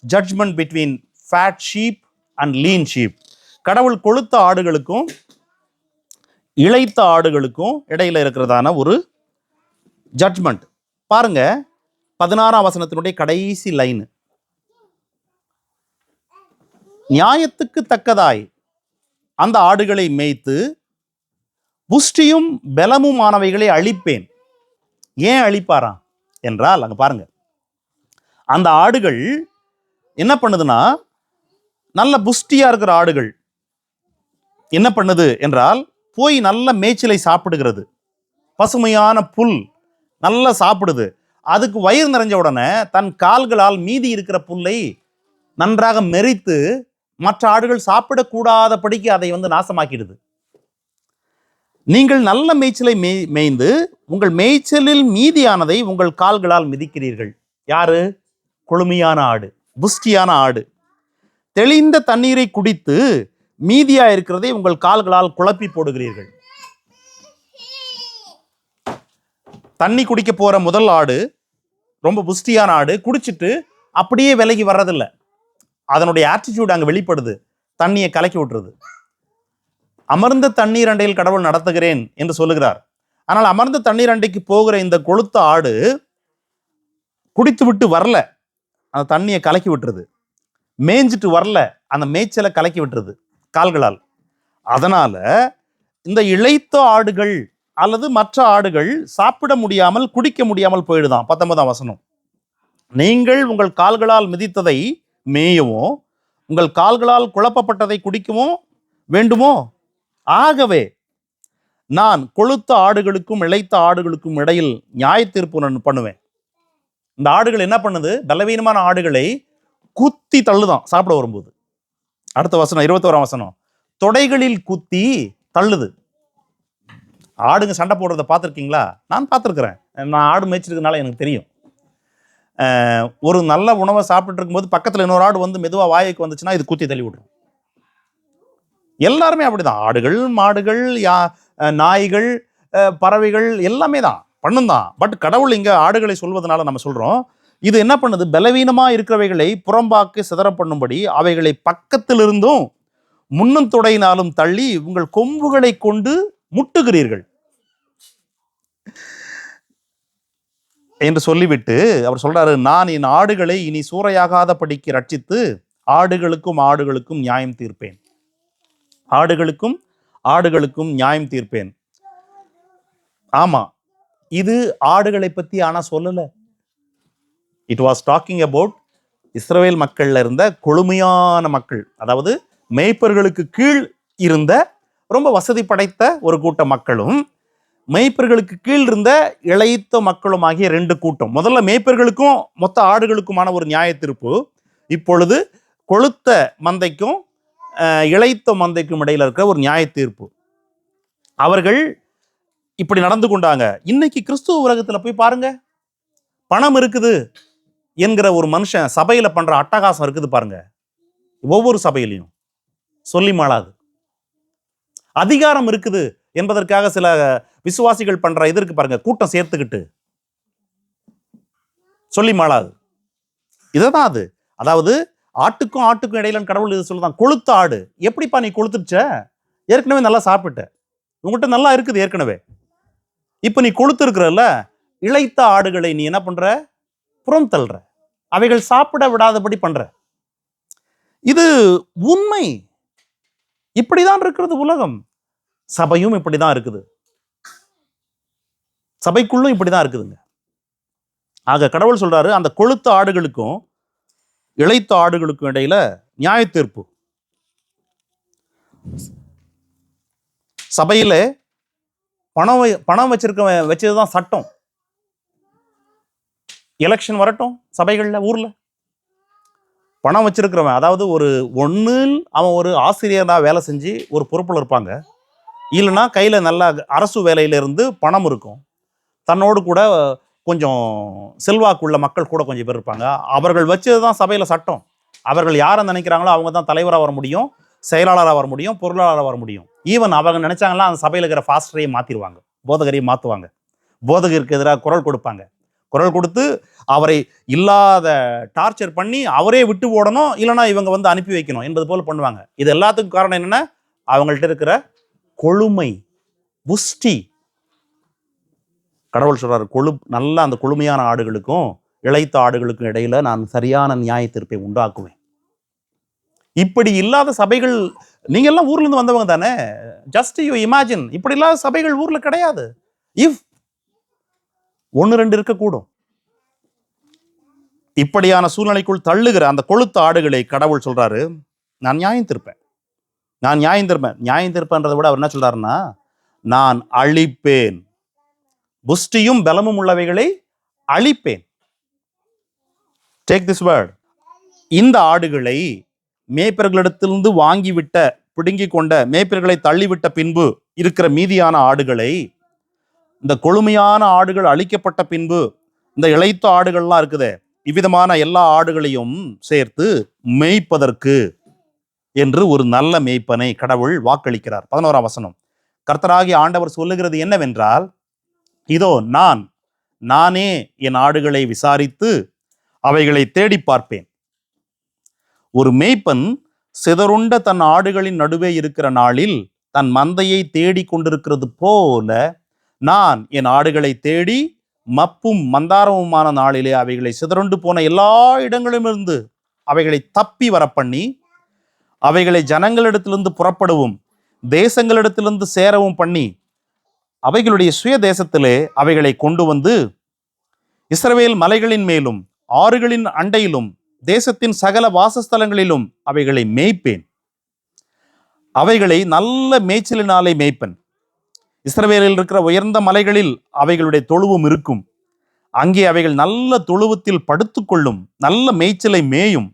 judgment between fat sheep and lean sheep. கடவுள் கொழுத்த ஆடுகளுக்கும் இளைத்த ஆடுகளுக்கும் இடையில இருக்கிறதான ஒரு ஜட்ஜ்மெண்ட் பாருங்க. 16ஆம் வசனத்தினுடைய கடைசி லைன், நியாயத்துக்கு தக்கதாய் அந்த ஆடுகளை மேய்த்து புஷ்டியும் பலமுமானவைகளை அழிப்பேன். ஏன் அழிப்பாராம் என்றால், அங்க பாருங்க, அந்த ஆடுகள் என்ன பண்ணுதுன்னா, நல்ல புஷ்டியா இருக்கிற ஆடுகள் என்ன பண்ணுது என்றால், போய் நல்ல மேய்ச்சலை சாப்பிடுகிறது, பசுமையான புல் நல்லா சாப்பிடுது. அதுக்கு வயிறு நிறைஞ்ச உடனே தன் கால்களால் மீதி இருக்கிற புல்லை நன்றாக மெரித்து மற்ற ஆடுகள் சாப்பிடக்கூடாதபடிக்கு அதை நாசமாக்கிடுது. நீங்கள் நல்ல மேய்ச்சலை மேய்ந்து உங்கள் மேய்ச்சலில் மீதியானதை உங்கள் கால்களால் மிதிக்கிறீர்கள். யாரு? கொழுமையான ஆடு, புஷ்டியான ஆடு. தெளிந்த தண்ணீரை குடித்து மீதியா இருக்கிறதை உங்கள் கால்களால் குழப்பி போடுகிறீர்கள். தண்ணி குடிக்க போற முதல் ஆடு, ரொம்ப புஷ்டியான ஆடு, குடிச்சிட்டு அப்படியே விலகி வர்றதில்லை. அதனுடைய ஆட்டிடியூட் அங்க வெளிப்படுது, தண்ணியை கலக்கி விட்டுறது. அமர்ந்த தண்ணீர் அண்டையில் கடவுள் நடத்துகிறேன் என்று சொல்லுகிறார். ஆனால் அமர்ந்த தண்ணீர் அண்டைக்கு போகிற இந்த கொழுத்த ஆடு குடித்து விட்டு வரல, அந்த தண்ணியை கலக்கி விட்டுறது. மேய்ஞ்சிட்டு வரல, அந்த மேய்ச்சலை கலக்கி விட்டுறது கால்களால். அதனால இந்த இளைத்த ஆடுகள் அல்லது மற்ற ஆடுகள் சாப்பிட முடியாமல் குடிக்க முடியாமல் போயிடுதான். 19ஆம் வசனம், நீங்கள் உங்கள் கால்களால் மிதித்ததை மேயவோ உங்கள் கால்களால் குழப்பப்பட்டதை குடிக்கவோ வேண்டுமோ? ஆகவே நான் கொழுத்த ஆடுகளுக்கும் இளைத்த ஆடுகளுக்கும் இடையில் நியாய தீர்ப்பு பண்ணுவேன். இந்த ஆடுகள் என்ன பண்ணுது? பலவீனமான ஆடுகளை குத்தி தள்ளுதான் சாப்பிட வரும்போது. அடுத்த வசனம், 21ஆம் வசனம், தொடைகளில் குத்தி தள்ளுது. ஆடுங்க சண்டை போடுறத பார்த்துருக்கீங்களா? நான் பார்த்துருக்கிறேன். நான் ஆடு மேய்ச்சிருக்கனால எனக்கு தெரியும். ஒரு நல்ல உணவை சாப்பிட்டு இருக்கும்போது பக்கத்தில் இன்னொரு ஆடு மெதுவாக வாய்க்கு வந்துச்சுன்னா இது குத்தி தள்ளி விட்டுரும். எல்லாருமே அப்படிதான். ஆடுகள், மாடுகள், நாய்கள், பறவைகள் எல்லாமே தான் பண்ணுந்தான். பட் கடவுள் இங்க ஆடுகளை சொல்வதனால நம்ம சொல்றோம், இது என்ன பண்ணுது? பலவீனமா இருக்கிறவைகளை புறம்பாக்கி சிதற பண்ணும்படி அவைகளை பக்கத்திலிருந்தும் முன்னும் தொடையினாலும் தள்ளி உங்கள் கொம்புகளை கொண்டு முட்டுகிறீர்கள் என்று சொல்லிவிட்டு அவர் சொல்றாரு, நான் என் ஆடுகளை இனி சூறையாகாத படிக்கு ரட்சித்து ஆடுகளுக்கும் நியாயம் தீர்ப்பேன். ஆடுகளுக்கும் நியாயம் தீர்ப்பேன். ஆமா, இது ஆடுகளை பத்தி ஆனா சொல்லல. இட் வாஸ் டாக்கிங் அபவுட் இஸ்ரவேல் மக்கள்ல இருந்த கொழுமையான மக்கள், அதாவது மேய்ப்பர்களுக்கு கீழ் இருந்த ரொம்ப வசதி படைத்த ஒரு கூட்ட மக்களும் மேய்ப்பர்களுக்கு கீழ் இருந்த இளைத்த மக்களும் ஆகிய ரெண்டு கூட்டம். முதல்ல மேய்ப்பர்களுக்கும் மொத்த ஆடுகளுக்குமான ஒரு நியாய தீர்ப்பு. இப்பொழுது கொழுத்த மந்தைக்கும் இளைத்த மந்தைக்கும் இடையில இருக்கிற ஒரு நியாய தீர்ப்பு. அவர்கள் இப்படி நடந்து கொண்டாங்க. இன்னைக்கு கிறிஸ்துவ உலகத்துல போய் பாருங்க, பணம் இருக்குது என்கிற ஒரு மனுஷன் சபையில பண்ற அட்டகாசம் இருக்குது பாருங்க. ஒவ்வொரு சபையிலையும் சொல்லி மாளாது. அதிகாரம் இருக்குது என்பதற்காக சில விசுவாசிகள் பண்ற இது இருக்கு பாருங்க, கூட்டம் சேர்த்துக்கிட்டு சொல்லி மாளாது. இதுதான் அது. அதாவது ஆட்டுக்கும் ஆட்டுக்கும் இடையில கடவுள் இது சொல்லுதான். கொளுத்த ஆடு. எப்படிப்பா நீ கொளுத்துச்ச? ஏற்கனவே நல்லா சாப்பிட்ட, உங்ககிட்ட நல்லா இருக்குது ஏற்கனவே. இப்ப நீ கொளுத்து இருக்கிறல்ல, இளைத்த ஆடுகளை நீ என்ன பண்ற? புறம் தள்ளுற. அவைகள் சாப்பிட விடாதபடி பண்ற. இது உண்மை. இப்படிதான் இருக்கிறது உலகம். சபையும் இப்படிதான் இருக்குது. சபைக்குள்ளும் இப்படிதான் இருக்குதுங்க. ஆக கடவுள் சொல்றாரு, அந்த கொளுத்த ஆடுகளுக்கும் இளைத்த ஆடுகளுக்கும் இடையில நியாய தீர்ப்பு. சபையில பணம் வச்சதுதான் சட்டம். எலெக்ஷன் வரட்டும், சபைகள்ல ஊர்ல பணம் வச்சிருக்கிறவன், அதாவது ஒன்னில் அவன் ஒரு ஆசிரியரா வேலை செஞ்சு ஒரு பொறுப்புல இருப்பாங்க, இல்லைன்னா கையில நல்ல அரசு வேலையில இருந்து பணம் இருக்கும், தன்னோடு கூட கொஞ்சம் செல்வாக்குள்ள மக்கள் கூட கொஞ்சம் பேர் இருப்பாங்க. அவர்கள் வச்சதுதான் சபையில சட்டம். அவர்கள் யாரை நினைக்கிறாங்களோ அவங்க தான் தலைவராக வர முடியும், செயலாளராக வர முடியும், பொருளாளராக வர முடியும். ஈவன் அவங்க நினைச்சாங்கன்னா அந்த சபையில் இருக்கிற ஃபாஸ்டரையும் மாத்திடுவாங்க, போதகரையும் மாற்றுவாங்க, போதகருக்கு எதிராக குரல் கொடுப்பாங்க. குரல் கொடுத்து அவரை இல்லாத டார்ச்சர் பண்ணி அவரே விட்டு ஓடணும், இல்லைன்னா இவங்க அனுப்பி வைக்கணும் என்பது போல பண்ணுவாங்க. இது எல்லாத்துக்கும் காரணம் என்னன்னா, அவங்கள்ட்ட இருக்கிற கொழுமை, புஷ்டி. கடவுள் சொல்றாரு, நல்ல அந்த கொழுமையான ஆடுகளுக்கும் இளைத்த ஆடுகளுக்கும் இடையில நான் சரியான நியாய தீர்ப்பை உண்டாக்குவேன். இப்படி இல்லாத சபைகள், நீங்க எல்லாம் ஊர்ல இருந்து வந்தவங்க தானே, ஜஸ்ட் யூ இமேஜின், இப்படி இல்லாத சபைகள் ஊர்ல கிடையாது. இஃப் 1-2 இருக்கக்கூடும். இப்படியான சூழ்நிலைக்குள் தள்ளுகிற அந்த கொளுத்த ஆடுகளை கடவுள் சொல்றாரு, நான் நியாயம் தீர்ப்பேன். நியாயம் தீர்ப்பேன்றதை விட அவர் என்ன சொல்றாருன்னா, நான் அழிப்பேன், புஷ்டியும் பலமும் உள்ளவைகளை அழிப்பேன். Take this word. இந்த ஆடுகளை மேய்ப்பர்களிடத்திலிருந்து வாங்கிவிட்ட, பிடுங்கி கொண்ட, மேய்ப்பர்களை தள்ளிவிட்ட பின்பு இருக்கிற மீதியான ஆடுகளை, இந்த கொழுமையான ஆடுகள் அழிக்கப்பட்ட பின்பு இந்த இளைத்த ஆடுகள்லாம் இருக்குதே, இவ்விதமான எல்லா ஆடுகளையும் சேர்த்து மேய்ப்பதற்கு என்று ஒரு நல்ல மேய்ப்பனை கடவுள் வாக்களிக்கிறார். 11ஆம் வசனம். கர்த்தராகிய ஆண்டவர் சொல்லுகிறது என்னவென்றால், இதோ நானே என் ஆடுகளை விசாரித்து அவைகளை தேடி பார்ப்பேன். ஒரு மேய்ப்பன் சிதறுண்ட தன் ஆடுகளின் நடுவே இருக்கிற நாளில் தன் மந்தையை தேடி கொண்டிருக்கிறது போல, நான் என் ஆடுகளை தேடி மப்பும் மந்தாரமுமான நாளிலே அவைகளை சிதறுண்டு போன எல்லா இடங்களிலிருந்து அவைகளை தப்பி வர பண்ணி, அவைகளை ஜனங்களிடத்திலிருந்து புறப்படவும் தேசங்களிடத்திலிருந்து சேரவும் பண்ணி, அவைகளுடைய சுய தேசத்திலே அவைகளை கொண்டு வந்து இஸ்ரவேல் மலைகளின் மேலும் ஆறுகளின் அண்டையிலும் தேசத்தின் சகல வாசஸ்தலங்களிலும் அவைகளை மேய்ப்பேன். அவைகளை நல்ல மேய்ச்சலினாலே மேய்ப்பேன். இஸ்ரவேலில் இருக்கிற உயர்ந்த மலைகளில் அவைகளுடைய தொழுவம் இருக்கும். அங்கே அவைகள் நல்ல தொழுவத்தில் படுத்துக்கொள்ளும், நல்ல மேய்ச்சலை மேயும்.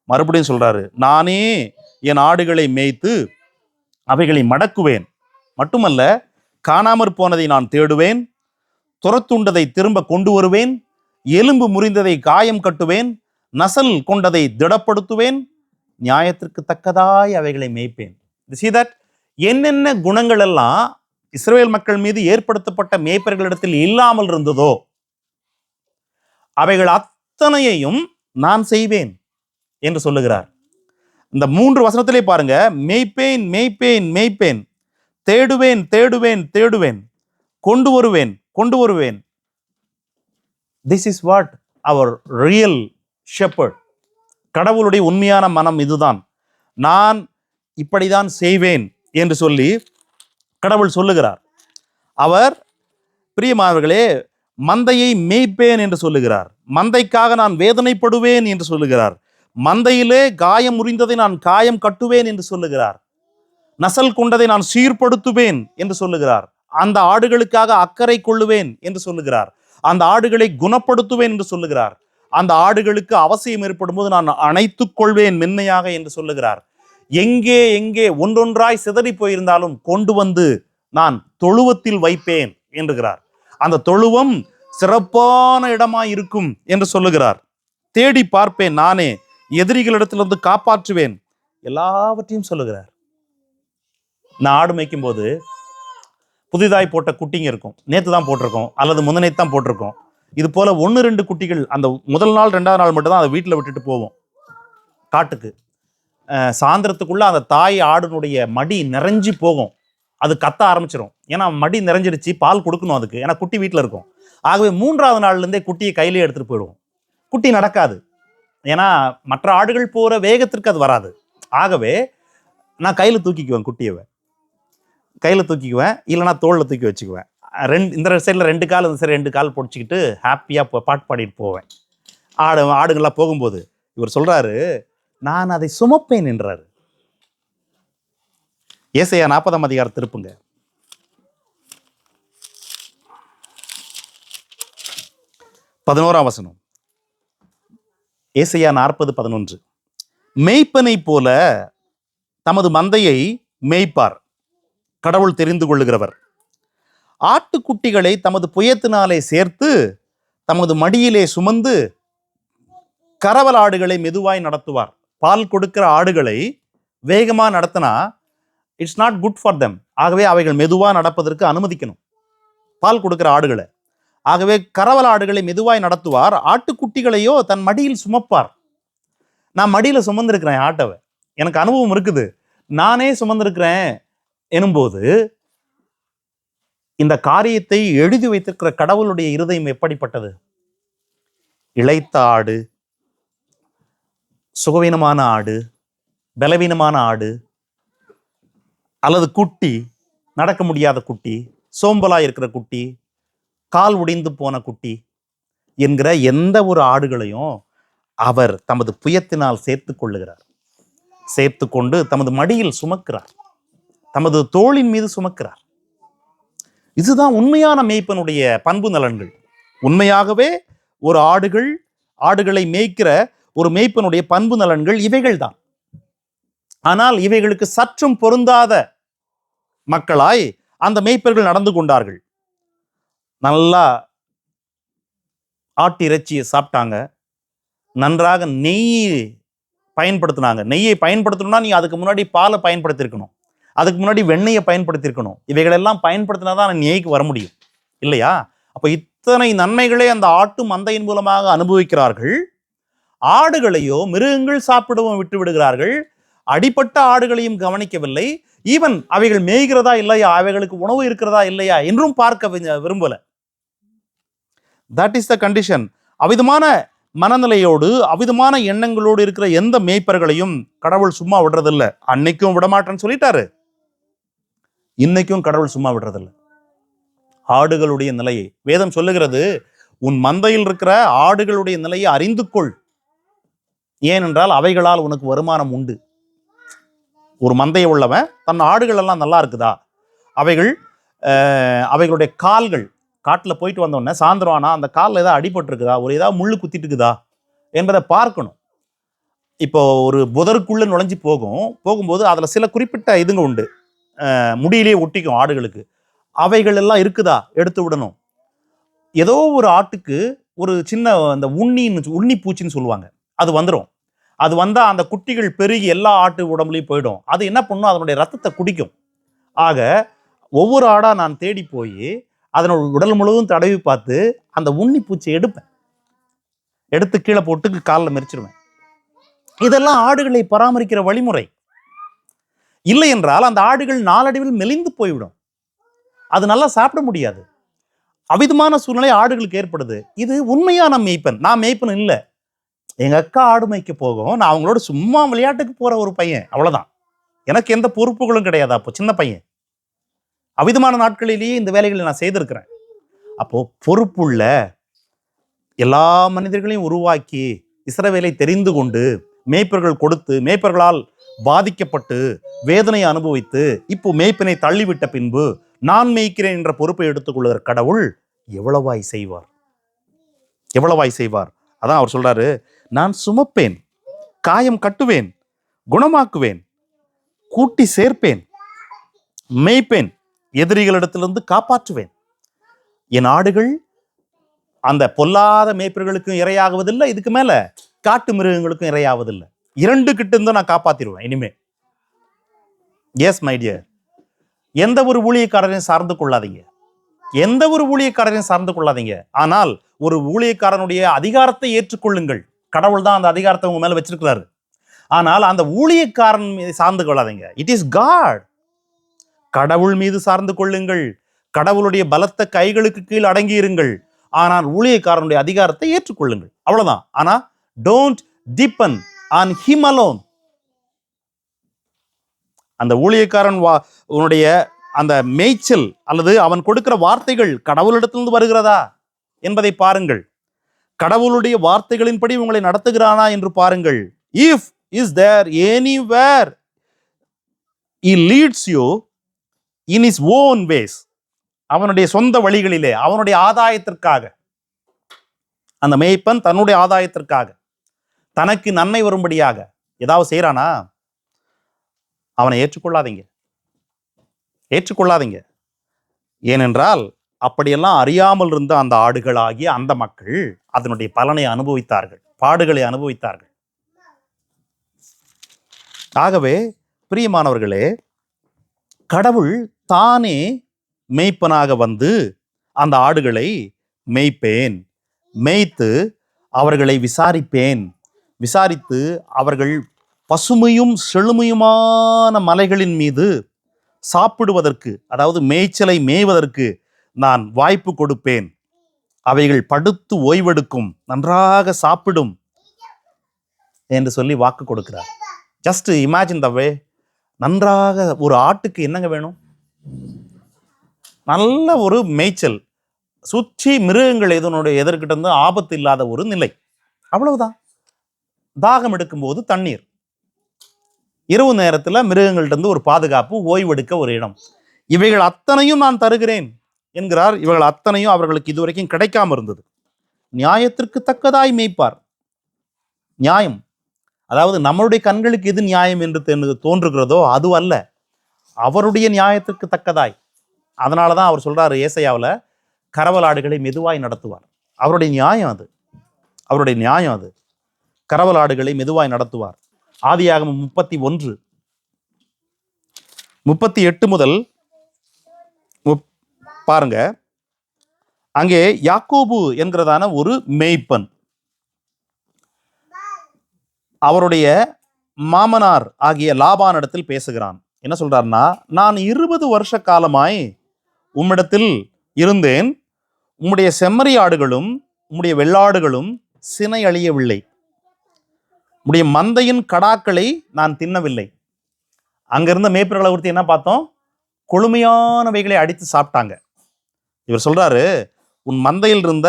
மறுபடியும் சொல்றாரு, நானே என் ஆடுகளை மேய்த்து அவைகளை மடக்குவேன். மட்டுமல்ல, காணாமற் போனதை நான் தேடுவேன், துரத்துண்டதை திரும்ப கொண்டு வருவேன், எலும்பு முறிந்ததை காயம் கட்டுவேன், நசல் கொண்டதை திடப்படுத்துவேன், நியாயத்திற்கு தக்கதாய் அவைகளை மேய்ப்பேன். See that? என்னென்ன குணங்கள் எல்லாம் இஸ்ரவேல் மக்கள் மீது ஏற்படுத்தப்பட்ட மேய்ப்பர்களிடத்தில் இல்லாமல் இருந்ததோ அவைகள் அத்தனையையும் நான் செய்வேன் என்று சொல்லுகிறார். இந்த 3 வசனத்திலே பாருங்க, மேய்ப்பேன் மேய்ப்பேன் மேய்ப்பேன், தேடுவேன் தேடுவேன் தேடுவேன், கொண்டு வருவேன். This is what our real shepherd. கடவுளுடைய உண்மையான மனம் இதுதான். நான் இப்படிதான் செய்வேன் என்று சொல்லி கடவுள் சொல்லுகிறார். அவர் பிரியமானவர்களே, மந்தையை மேய்ப்பேன் என்று சொல்லுகிறார். மந்தைக்காக நான் வேதனைப்படுவேன் என்று சொல்லுகிறார். மந்தையிலே காயம் முறிந்ததை நான் காயம் கட்டுவேன் என்று சொல்லுகிறார். நசல் கொண்டதை நான் சீர்படுத்துவேன் என்று சொல்லுகிறார். அந்த ஆடுகளுக்காக அக்கறை கொள்ளுவேன் என்று சொல்லுகிறார். அந்த ஆடுகளை குணப்படுத்துவேன் என்று சொல்லுகிறார். அந்த ஆடுகளுக்கு அவசியம் ஏற்படும் போது நான் அணைத்துக் கொள்வேன் மென்மையாக என்று சொல்லுகிறார். எங்கே ஒன்றொன்றாய் சிதறி போயிருந்தாலும் கொண்டு வந்து நான் தொழுவத்தில் வைப்பேன் என்கிறார். அந்த தொழுவம் சிறப்பான இடமாய் இருக்கும் என்று சொல்லுகிறார். தேடி பார்ப்பேன், நானே எதிரிகளிடத்திலிருந்து காப்பாற்றுவேன், எல்லாவற்றையும் சொல்லுகிறார். நான் ஆடு மேய்க்கும் போது புதிதாய் போட்ட குட்டிங்க இருக்கும், நேத்து தான் போட்டிருக்கோம் அல்லது முந்தனைத்து தான் போட்டிருக்கோம். இது போல 1-2 குட்டிகள் அந்த முதல் நாள் 2வது நாள் மட்டும் தான் அதை வீட்டில் விட்டுட்டு போவோம் காட்டுக்கு. சாயந்தரத்துக்குள்ள அந்த தாய் ஆடுனுடைய மடி நிறைஞ்சி போகும். அது கத்த ஆரம்பிச்சிடும். ஏன்னா மடி நிறைஞ்சிருச்சு, பால் கொடுக்கணும் அதுக்கு. ஏன்னா குட்டி வீட்டில் இருக்கும். ஆகவே 3வது நாள்லேருந்தே குட்டியை கையிலே எடுத்துட்டு போயிடுவோம். குட்டி நடக்காது. ஏன்னா மற்ற ஆடுகள் போற வேகத்திற்கு அது வராது. ஆகவே நான் கையில் தூக்கிக்குவேன், குட்டியவை கையில் தூக்கிக்குவேன், இல்லைனா தோளில் தூக்கி வச்சுக்குவேன். இந்த சைடில் 2 கால், இந்த சைடு 2 கால் பிடிச்சிக்கிட்டு ஹாப்பியாக பாட்டு பாடிட்டு போவேன். ஆடுகள்லாம் போகும்போது இவர் சொல்றாரு, நான் அதை சுமப்பேன் என்றாரு. ஏசாயா 40ஆம் அதிகாரம் திருப்புங்க. பதினோராம் ஏசாயா 40:11. மேய்ப்பனை போல தமது மந்தையை மேய்ப்பார் கடவுள் தெரிந்து கொள்ளுகிறவர். ஆட்டுக்குட்டிகளை தமது புயத்தினாலே சேர்த்து தமது மடியிலே சுமந்து கறவல் ஆடுகளை மெதுவாய் நடத்துவார். பால் கொடுக்கிற ஆடுகளை வேகமா நடத்தினா it's not good for them. ஆகவே அவைகள் மெதுவா நடப்பதற்கு அனுமதிக்கணும் பால் கொடுக்கிற ஆடுகளை. ஆகவே கறவல் ஆடுகளை மெதுவாய் நடத்துவார், ஆட்டுக்குட்டிகளையோ தன் மடியில் சுமப்பார். நான் மடியில சுமந்திருக்கிறேன் ஆட்டவை, எனக்கு அனுபவம் இருக்குது, நானே சுமந்திருக்கிறேன் எனும்போது இந்த காரியத்தை எழுதி வைத்திருக்கிற கடவுளுடைய இருதயம் எப்படிப்பட்டது? இளைத்த ஆடு, சுகவீனமான ஆடு, பலவீனமான ஆடு, அல்லது குட்டி, நடக்க முடியாத குட்டி, சோம்பலா இருக்கிற குட்டி, கால் உடைந்து போன குட்டி என்கிற எந்த ஒரு ஆடுகளையும் அவர் தமது புயத்தினால் சேர்த்து கொள்ளுகிறார். சேர்த்து கொண்டு தமது மடியில் சுமக்கிறார், தமது தோளின் மீது சுமக்கிறார். இதுதான் உண்மையான மேய்ப்பனுடைய பண்பு நலன்கள். உண்மையாகவே ஒரு ஆடுகளை மேய்க்கிற ஒரு மேய்ப்பனுடைய பண்பு நலன்கள் இவைகள் தான். ஆனால் இவைகளுக்கு சற்றும் பொருந்தாத மக்களாய் அந்த மேய்ப்பர்கள் நடந்து கொண்டார்கள். நல்லா ஆட்டு இறைச்சியை சாப்பிட்டாங்க, நன்றாக நெய் பயன்படுத்தினாங்க. நெய்யை பயன்படுத்தணும்னா நீ அதுக்கு முன்னாடி பாலை பயன்படுத்தியிருக்கணும், அதுக்கு முன்னாடி வெண்ணெயை பயன்படுத்தியிருக்கணும். இவைகளெல்லாம் பயன்படுத்தினா தான் நெய்க்கு வர முடியும் இல்லையா? அப்போ இத்தனை நன்மைகளை அந்த ஆட்டு மந்தையின் மூலமாக அனுபவிக்கிறார்கள். ஆடுகளையோ மிருகங்கள் சாப்பிடவும் விட்டு விடுகிறார்கள். அடிப்பட்ட ஆடுகளையும் கவனிக்கவில்லை. ஈவன் அவைகள் மேய்கிறதா இல்லையா, அவைகளுக்கு உணவு இருக்கிறதா இல்லையா என்றும் பார்க்க விரும்பல. That is the condition. அவிதமான மனநிலையோடு அவிதமான எண்ணங்களோடு இருக்கிற எந்த மேய்ப்பர்களையும் கடவுள் சும்மா விடுறதில்லை. அன்னைக்கும் விடமாட்டேன்னு சொல்லிட்டாரு, இன்னைக்கும் கடவுள் சும்மா விடுறதில்லை. ஆடுகளுடைய நிலையை வேதம் சொல்லுகிறது, உன் மந்தையில் இருக்கிற ஆடுகளுடைய நிலையை அறிந்து கொள், ஏனென்றால் அவைகளால் உனக்கு வருமானம் உண்டு. ஒரு மந்தையை உள்ளவன் தன் ஆடுகள் எல்லாம் நல்லா இருக்குதா, அவைகளுடைய கால்கள் காட்டில் போயிட்டு வந்தோடனே சாயந்தரம் ஆனால் அந்த காலில் ஏதாவது அடிபட்டு இருக்குதா, ஒரு ஏதாவது முள்ளு குத்திட்டு இருக்குதா என்பதை பார்க்கணும். இப்போ ஒரு புதருக்குள்ள நுழைஞ்சி போகும்போது அதில் சில குறிப்பிட்ட இதுங்க உண்டு, முடியிலே ஒட்டிக்கும் ஆடுகளுக்கு. அவைகள் எல்லாம் இருக்குதா எடுத்து விடணும். ஏதோ ஒரு ஆட்டுக்கு ஒரு சின்ன அந்த உண்ணி பூச்சின்னு சொல்லுவாங்க, அது வந்துடும். அது வந்தால் அந்த குட்டிகள் பெருகி எல்லா ஆட்டு உடம்புலையும் போயிடும். அது என்ன பண்ணும், அதனுடைய ரத்தத்தை குடிக்கும். ஆக ஒவ்வொரு ஆடாக நான் தேடி போய் அதனோட உடல் முழுவதும் தடவி பார்த்து அந்த உண்ணி பூச்சியை எடுத்து கீழே போட்டு காலில் மெரிச்சிருவேன். இதெல்லாம் ஆடுகளை பராமரிக்கிற வழிமுறை. இல்லை என்றால் அந்த ஆடுகள் நாளடைவில் மெலிந்து போய்விடும், அது நல்லா சாப்பிட முடியாது. அவிதமான சூழ்நிலை ஆடுகளுக்கு ஏற்படுது. இது உண்மையான மேய்ப்பன். நான் மேய்ப்பன் இல்லை, எங்க அக்கா ஆடு மேய்க்க போகும், நான் அவங்களோட சும்மா விளையாட்டுக்கு போற ஒரு பையன், அவ்வளவுதான். எனக்கு எந்த பொறுப்புகளும் கிடையாது. அப்போ சின்ன பையன், அவிதமான நாட்களிலேயே இந்த வேலைகளை நான் செய்திருக்கிறேன். அப்போ பொறுப்புள்ள எல்லா மனிதர்களையும் உருவாக்கி இஸ்ரவேலை தெரிந்து கொண்டு மேய்ப்பர்கள் கொடுத்து மேய்ப்பர்களால் பாதிக்கப்பட்டு வேதனையை அனுபவித்து இப்போ மேய்ப்பனை தள்ளிவிட்ட பின்பு நான் மேய்க்கிறேன் என்ற பொறுப்பை எடுத்துக்கொள்கிற கடவுள் எவ்வளவாய் செய்வார். அதான் அவர் சொல்றாரு, நான் சுமப்பேன், காயம் கட்டுவேன், குணமாக்குவேன், கூட்டி சேர்ப்பேன், மேய்ப்பேன், எதிரிகளிடத்திலிருந்து காப்பாற்றுவேன். என் ஆடுகள் அந்த பொல்லாத மேய்ப்பர்களுக்கும் இரையாகுவதில்லை, இதுக்கு மேல காட்டு மிருகங்களுக்கும் இரையாவதில்லை. 2 கிட்ட இருந்து நான் காப்பாத்திடுவேன் இனிமே. எஸ் மை டியர், எந்த ஒரு ஊழியக்காரரையும் சார்ந்து கொள்ளாதீங்க, ஆனால் ஒரு ஊழியக்காரனுடைய அதிகாரத்தை ஏற்றுக்கொள்ளுங்கள். கடவுள் தான் அந்த அதிகாரத்தை உங்க மேல வச்சிருக்கிறாரு. ஆனால் அந்த ஊழியக்காரன் மீது சார்ந்து கொள்ளாதீங்க. It is God. கடவுள் மீது சார்ந்து கொள்ளுங்கள். கடவுளுடைய பலத்த கைகளுக்கு கீழ் அடங்கி இருங்கள். ஆனால் ஊழியக்காரனுடைய அதிகாரத்தை ஏற்றுக்கொள்ளுங்கள், அவ்வளவுதான். ஆனா don't depend on him alone. அந்த ஊழியக்காரன் உன்னுடைய அந்த மேய்ச்சல் அல்லது அவன் கொடுக்கிற வார்த்தைகள் கடவுளிடத்திலிருந்து வருகிறதா என்பதை பாருங்கள். கடவுளுடைய வார்த்தைகளின்படி உங்களை நடத்துகிறானா என்று பாருங்கள். If is there anywhere he leads you in his own ways, அவனுடைய சொந்த வழிகளிலே, அவனுடைய ஆதாயத்திற்காக, அந்த மேய்ப்பன் தன்னுடைய ஆதாயத்திற்காக, தனக்கு நன்மை வரும்படியாக ஏதாவது செய்யறானா, அவனை ஏற்றுக்கொள்ளாதீங்க. ஏனென்றால் அப்படியெல்லாம் அறியாமல் இருந்த அந்த ஆடுகளாகிய அந்த மக்கள் அதனுடைய பலனை அனுபவித்தார்கள், பாடுகளை அனுபவித்தார்கள். ஆகவே பிரியமானவர்களே, கடவுள் தானே மேய்ப்பனாக வந்து அந்த ஆடுகளை மேய்ப்பேன், மேய்த்து அவர்களை விசாரித்து அவர்கள் பசுமையும் செழுமையுமான மலைகளின் மீது சாப்பிடுவதற்கு, அதாவது மேய்ச்சலை மேய்வதற்கு நான் வாய்ப்பு கொடுப்பேன். அவைகள் படுத்து ஓய்வெடுக்கும், நன்றாக சாப்பிடும் என்று சொல்லி வாக்கு கொடுக்கிறார். ஜஸ்ட் இமேஜின் த வே. நன்றாக ஒரு ஆட்டுக்கு என்னங்க வேணும்? நல்ல ஒரு மேய்ச்சல், சுற்றி மிருகங்கள் எதனுடைய எதற்கிட்ட இருந்து ஆபத்து இல்லாத ஒரு நிலை, அவ்வளவுதான். தாகம் எடுக்கும்போது தண்ணீர், இரவு நேரத்துல மிருகங்கள்ட்ட இருந்து ஒரு பாதுகாப்பு, ஓய்வெடுக்க ஒரு இடம், இவைகள் அத்தனையும் நான் தருகிறேன் என்கிறார். இவைகள் அத்தனையும் அவர்களுக்கு இதுவரைக்கும் கிடைக்காம இருந்தது. நியாயத்திற்கு தக்கதாய் மேய்ப்பார். நியாயம், அதாவது நம்மளுடைய கண்களுக்கு எது நியாயம் என்று தோன்றுகிறதோ அது அல்ல, அவருடைய நியாயத்திற்கு தக்கதாய். அதனாலதான் அவர் சொல்றாரு ஏசாயாவுல, கறவலாடுகளை மெதுவாய் நடத்துவார். அவருடைய நியாயம் அது. கறவலாடுகளை மெதுவாய் நடத்துவார். ஆதியாகமம் 31:38 முதல் பாருங்க. அங்கே யாக்கோபு என்கிறதான ஒரு மேய்ப்பன் அவருடைய மாமனார் ஆகிய லாபானிடத்தில் பேசுகிறான். என்ன சொல்றாருன்னா, நான் 20 வருஷ காலமாய் உம்மிடத்தில் இருந்தேன், உம்முடைய செம்மறி ஆடுகளும் உம்முடைய வெள்ளாடுகளும் சினை அழியவில்லை, உம்முடைய மந்தையின் கடாக்களை நான் தின்னவில்லை. அங்கிருந்த மேய்ப்பர்களை குறித்து என்ன பார்த்தோம்? கொழுமையானவைகளை அடித்து சாப்பிட்டாங்க. இவர் சொல்றாரு, உன் மந்தையில் இருந்த,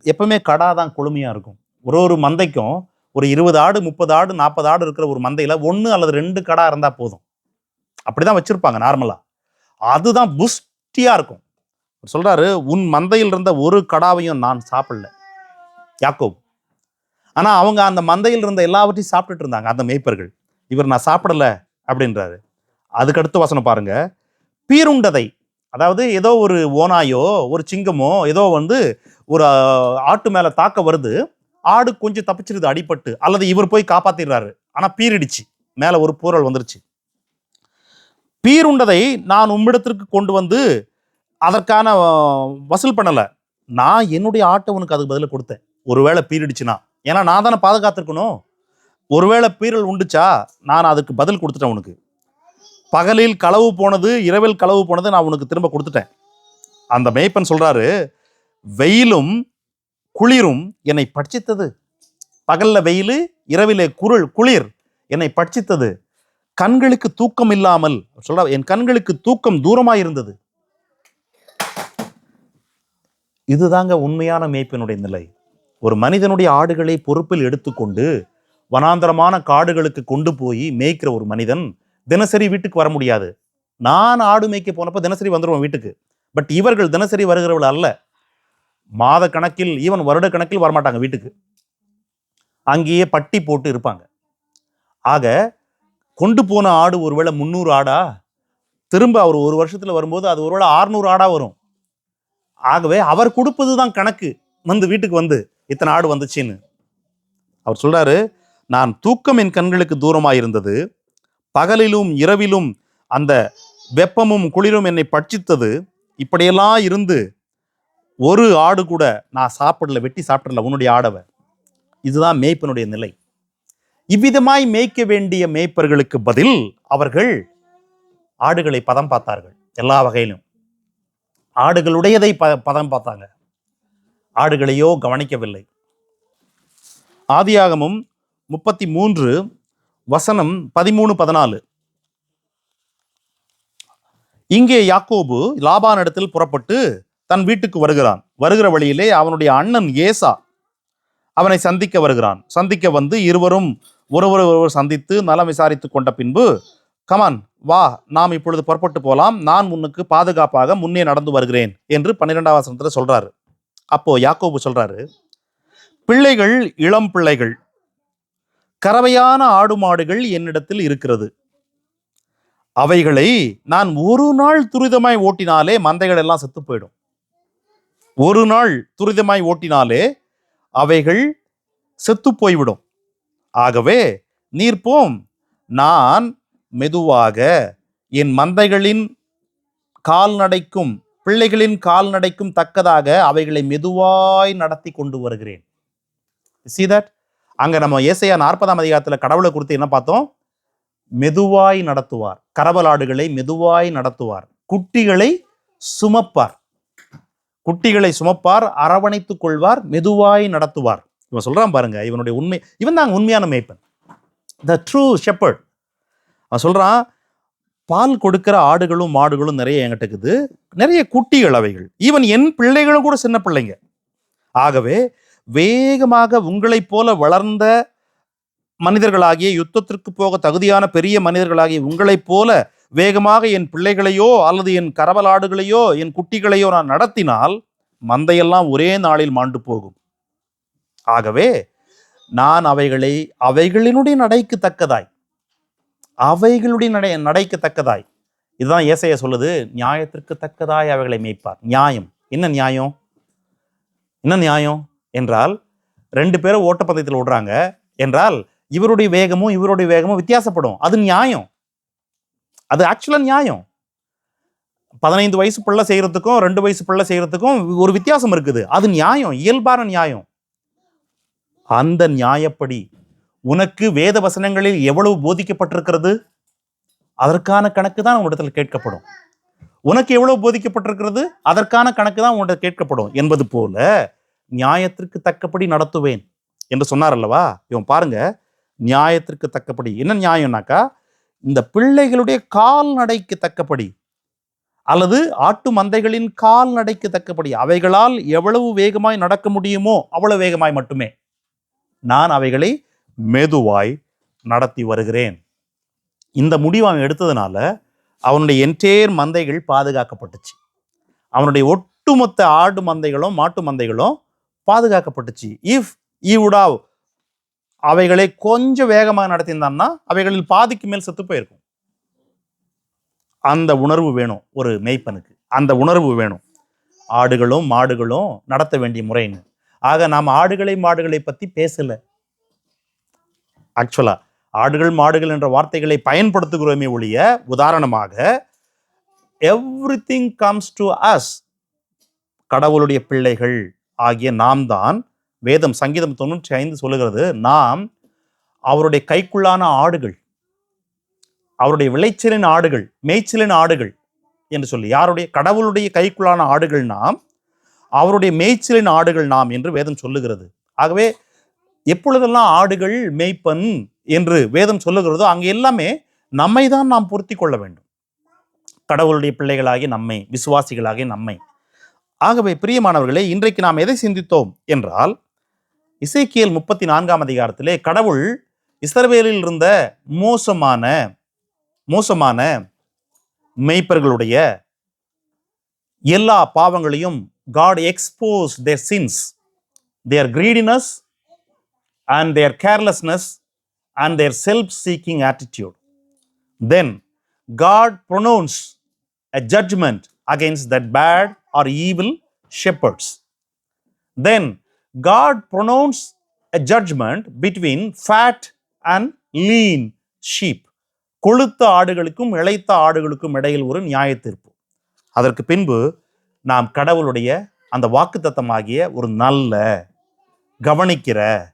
எப்பவுமே கடா தான் கொழுமையா இருக்கும். ஒரு மந்தைக்கும் ஒரு 20 ஆடு 30 ஆடு 40 ஆடு இருக்கிற ஒரு மந்தையில 1 அல்லது 2 கடா இருந்தா போதும். அப்படிதான் வச்சிருப்பாங்க நார்மலா. அதுதான் புஷ்டியா இருக்கும். சொல்றாரு, உன் மந்தையில் இருந்த ஒரு கடாவையும் நான் சாப்பிடல யாக்கோபு. ஆனா அவங்க அந்த மந்தையில் இருந்த எல்லாவற்றையும் சாப்பிட்டுட்டு இருந்தாங்க அந்த மேய்ப்பர்கள். இவர் நான் சாப்பிடல அப்படின்றாரு. அதுக்கடுத்து வசனம் பாருங்க. பீருண்டதை, அதாவது ஏதோ ஒரு ஓனாயோ ஒரு சிங்கமோ ஏதோ ஒரு ஆட்டு மேல தாக்க வருது, ஆடு கொஞ்சம் தப்பிச்சிருது அடிபட்டு, அல்லது இவர் போய் காப்பாத்திடுறாரு, ஆனா பீரிடிச்சு, மேல ஒரு பூரல் வந்துருச்சு. பீருண்டதை நான் உம்மிடத்திற்கு கொண்டு வந்து அதற்கான வசூல் பண்ணல, நான் என்னுடைய ஆட்டை உனக்கு அதுக்கு பதில கொடுத்தேன். ஒருவேளை பீரிடுச்சுன்னா, ஏன்னா நான் தானே பாதுகாத்திருக்கணும். ஒருவேளை பீரல் உண்டுச்சா, நான் அதுக்கு பதில் கொடுத்துட்டேன் உனக்கு. பகலில் களவு போனது, இரவில் களவு போனது நான் உனக்கு திரும்ப கொடுத்துட்டேன். அந்த மேய்ப்பன் சொல்றாரு, வெயிலும் குளிரும் என்னை பட்சித்தது. பகல்ல வெயில், இரவிலே குளிர் என்னை பட்சித்தது. கண்களுக்கு தூக்கம் இல்லாமல் சொல்ற, என் கண்களுக்கு தூக்கம் தூரமாயிருந்தது. இதுதாங்க உண்மையான மேய்ப்பனுடைய நிலை. ஒரு மனிதனுடைய ஆடுகளை பொறுப்பில் எடுத்துக்கொண்டு வனாந்தரமான காடுகளுக்கு கொண்டு போய் மேய்க்கிற ஒரு மனிதன் தினசரி வீட்டுக்கு வர முடியாது. நான் ஆடு மேய்க்க போனப்போ தினசரி வந்துடுவேன் வீட்டுக்கு. பட் இவர்கள் தினசரி வருகிறவள் அல்ல. மாத கணக்கில், ஈவன் வருட கணக்கில் வரமாட்டாங்க வீட்டுக்கு. அங்கேயே பட்டி போட்டு இருப்பாங்க. ஆக கொண்டு போன ஆடு ஒருவேளை 300 ஆடா, திரும்ப அவர் ஒரு வருஷத்துல வரும்போது அது ஒருவேளை 600 ஆடா வரும். ஆகவே அவர் கொடுப்பதுதான் கணக்கு. வீட்டுக்கு இத்தனை ஆடு வந்துச்சுன்னு அவர் சொல்றாரு, நான் தூக்கம் என் கண்களுக்கு தூரமாயிருந்தது, பகலிலும் இரவிலும் அந்த வெப்பமும் குளிரும் என்னை பட்சித்தது. இப்படியெல்லாம் இருந்து ஒரு ஆடு கூட நான் சாப்பிடல, வெட்டி சாப்பிடல உன்னுடைய ஆடவை. இதுதான் மேய்ப்பனுடைய நிலை. இவ்விதமாய் மேய்க்க வேண்டிய மேய்ப்பர்களுக்கு பதில் அவர்கள் ஆடுகளை பதம் பார்த்தார்கள். எல்லா வகையிலும் ஆடுகளுடையதை பதம் பார்த்தாங்க, ஆடுகளையோ கவனிக்கவில்லை. ஆதியாகமும் 33 வசனம் 13-14. இங்கே யாக்கோபு லாபானிடத்தில் புறப்பட்டு தன் வீட்டுக்கு வருகிறான். வருகிற வழியிலே அவனுடைய அண்ணன் ஏசா அவனை சந்திக்க வருகிறான். சந்திக்க வந்து இருவரும் ஒருவர் சந்தித்து நலம் விசாரித்து கொண்ட பின்பு, கமான் வா, நாம் இப்பொழுது புறப்பட்டு போலாம், நான் உனக்கு பாதுகாப்பாக முன்னே நடந்து வருகிறேன் என்று 12ஆம் வசனத்துல சொல்றாரு. அப்போ யாக்கோபு சொல்றாரு, பிள்ளைகள், இளம் பிள்ளைகள், கறவையான ஆடு மாடுகள் என்னிடத்தில் இருக்கிறது. அவைகளை நான் ஒரு நாள் துரிதமாய் ஓட்டினாலே மந்தைகள் எல்லாம் செத்து போயிடும். ஒரு நாள் துரிதமாய் ஓட்டினாலே அவைகள் செத்து போய்விடும். ஆகவே நீர் போம், நான் மெதுவாக என் மந்தைகளின் கால்நடைக்கும் பிள்ளைகளின் கால்நடைக்கும் தக்கதாக அவைகளை மெதுவாய் நடத்தி கொண்டு வருகிறேன். See that? அங்க நம்ம ஏசாயா 40ஆம் அதிகாரத்துல கடவுளை குறித்து என்ன பார்த்தோம்? மெதுவாய் நடத்துவார், கறவலாடுகளை மெதுவாய் நடத்துவார், குட்டிகளை சுமப்பார், அரவணைத்துக் கொள்வார், மெதுவாய் நடத்துவார். இவன் சொல்றான் பாருங்க, இவனுடைய உண்மை, இவன் தான் உண்மையான மேய்ப்பன், the true shepherd. அவன் சொல்றான், பால் கொடுக்கிற ஆடுகளும் மாடுகளும் நிறைய என்கிட்ட இருக்குது, நிறைய குட்டிகள், அவைகள் ஈவன் என் பிள்ளைகளும் கூட சின்ன பிள்ளைங்க. ஆகவே வேகமாக உங்களைப் போல வளர்ந்த மனிதர்களாகிய, யுத்தத்திற்கு போக தகுதியான பெரிய மனிதர்களாகிய உங்களைப் போல வேகமாக என் பிள்ளைகளையோ அல்லது என் கறவலாடுகளையோ என் குட்டிகளையோ நான் நடத்தினால் மந்தையெல்லாம் ஒரே நாளில் மாண்டு போகும். ஆகவே நான் அவைகளை அவைகளினுடைய நடைக்கு தக்கதாய், இதுதான் ஏசாயா சொல்லுது, நியாயத்திற்கு தக்கதாய் அவைகளை மேய்ப்பார். நியாயம் என்ன? நியாயம் என்ன? நியாயம் என்றால் 2 பேரும் ஓட்டப்பந்தயத்தில் ஓடுறாங்க என்றால் இவருடைய வேகமும் வித்தியாசப்படும். அது நியாயம், அது ஆக்சுவலா நியாயம். 15 வயசு பிள்ளை செய்யறதுக்கும் 2 வயசு பிள்ளை செய்யறதுக்கும் ஒரு வித்தியாசம் இருக்குது. அது நியாயம், இயல்பான நியாயம். அந்த நியாயப்படி உனக்கு வேத வசனங்களில் எவ்வளவு போதிக்கப்பட்டிருக்கிறது, அதற்கான கணக்கு தான் உன்னிடத்தில் கேட்கப்படும். உனக்கு எவ்வளவு போதிக்கப்பட்டிருக்கிறது, அதற்கான கணக்கு தான் உன்னிடத்தில் கேட்கப்படும் என்பது போல நியாயத்திற்கு தக்கபடி நடத்துவேன் என்று சொன்னார் அல்லவா. இவன் பாருங்க, நியாயத்திற்கு தக்கபடி என்ன நியாயம்னாக்கா, இந்த பிள்ளைகளுடைய கால்நடைக்கு தக்கபடி அல்லது ஆட்டு மந்தைகளின் கால்நடைக்கு தக்கபடி அவைகளால் எவ்வளவு வேகமாய் நடக்க முடியுமோ அவ்வளவு வேகமாய் மட்டுமே நான் அவைகளை மெதுவாய் நடத்தி வருகிறேன். இந்த முடிவு அவன் எடுத்ததுனால அவனுடைய என்டையர் மந்தைகள் பாதுகாக்கப்பட்டுச்சு. அவனுடைய ஒட்டுமொத்த ஆடு மந்தைகளும் மாட்டு மந்தைகளும் பாதுகாக்கப்பட்டுச்சு. இஃப் ஈ வுட் ஹவ் அவைகளை கொஞ்சம் வேகமாக நடத்தியிருந்தான்னா அவைகளில் பாதிக்கு மேல் செத்து போயிருக்கும். அந்த உணர்வு வேணும் ஒரு மேய்ப்பனுக்கு, அந்த உணர்வு வேணும். ஆடுகளும் மாடுகளும் நடத்த வேண்டிய முறைன்னு. ஆக நாம் மாடுகளை பத்தி பேசல. ஆக்சுவலா ஆடுகள் மாடுகள் என்ற வார்த்தைகளை பயன்படுத்துகிறோமே ஒழிய, உதாரணமாக எவ்ரிதிங் கம்ஸ் டு அஸ், கடவுளுடைய பிள்ளைகள் ஆகிய நாம் தான், வேதம் சங்கீதம் 95 சொல்லுகிறது, நாம் அவருடைய கைக்குள்ளான ஆடுகள், அவருடைய விளைச்சலின் ஆடுகள், மேய்ச்சலின் ஆடுகள் என்று சொல்லி. யாருடைய? கடவுளுடைய கைக்குள்ளான ஆடுகள் நாம், அவருடைய மேய்ச்சலின் ஆடுகள் நாம் என்று வேதம் சொல்லுகிறது. ஆகவே எப்பொழுதெல்லாம் ஆடுகள் மேய்ப்பன் என்று வேதம் சொல்லுகிறதோ அங்கே எல்லாமே நம்மை தான் நாம் பொருத்தி கொள்ள வேண்டும், கடவுளுடைய பிள்ளைகளாகிய நம்மை, விசுவாசிகளாகிய நம்மை. ஆகவே பிரியமானவர்களே, இன்றைக்கு நாம் எதை சிந்தித்தோம் என்றால், எசேக்கியேல் 34ஆம் அதிகாரத்திலே கடவுள் இஸ்ரவேலில் இருந்த மோசமான மேய்ப்பர்களுடைய எல்லா பாவங்களையும் God exposed their sins, their greediness and their carelessness and their self-seeking attitude. Then God pronounced a judgment against that bad or evil shepherds. Then God pronounced a judgment between fat and lean sheep. கொழுத்த ஆடுகளுக்கும் இளைத்த ஆடுகளுக்கும் இடையில் ஒரு நியாய தீர்ப்பு. அதற்கு பின்பு நாம் கடவுளுடைய அந்த வாக்குத்தத்தமாகிய ஒரு நல்ல, கவனிக்கிற,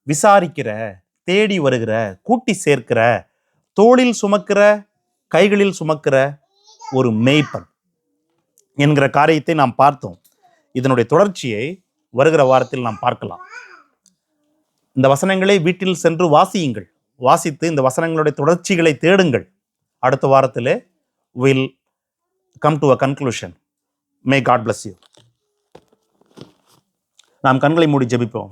விசாரிக்கிற, தேடி வருகிற, கூட்டி சேர்க்கிற, தோளில் சுமக்கிற, கைகளில் சுமக்கிற ஒரு மேய்ப்பன் என்கிற காரியத்தை நாம் பார்த்தோம். இதனுடைய தொடர்ச்சியை வருகிற வாரத்தில் நாம் பார்க்கலாம். இந்த வசனங்களை வீட்டில் சென்று வாசியுங்கள். வாசித்து இந்த வசனங்களுடைய தொடர்ச்சிகளை தேடுங்கள். அடுத்த வாரத்திலே will come to a conclusion. May God bless you. நாம் கண்களை மூடி ஜெபிப்போம்.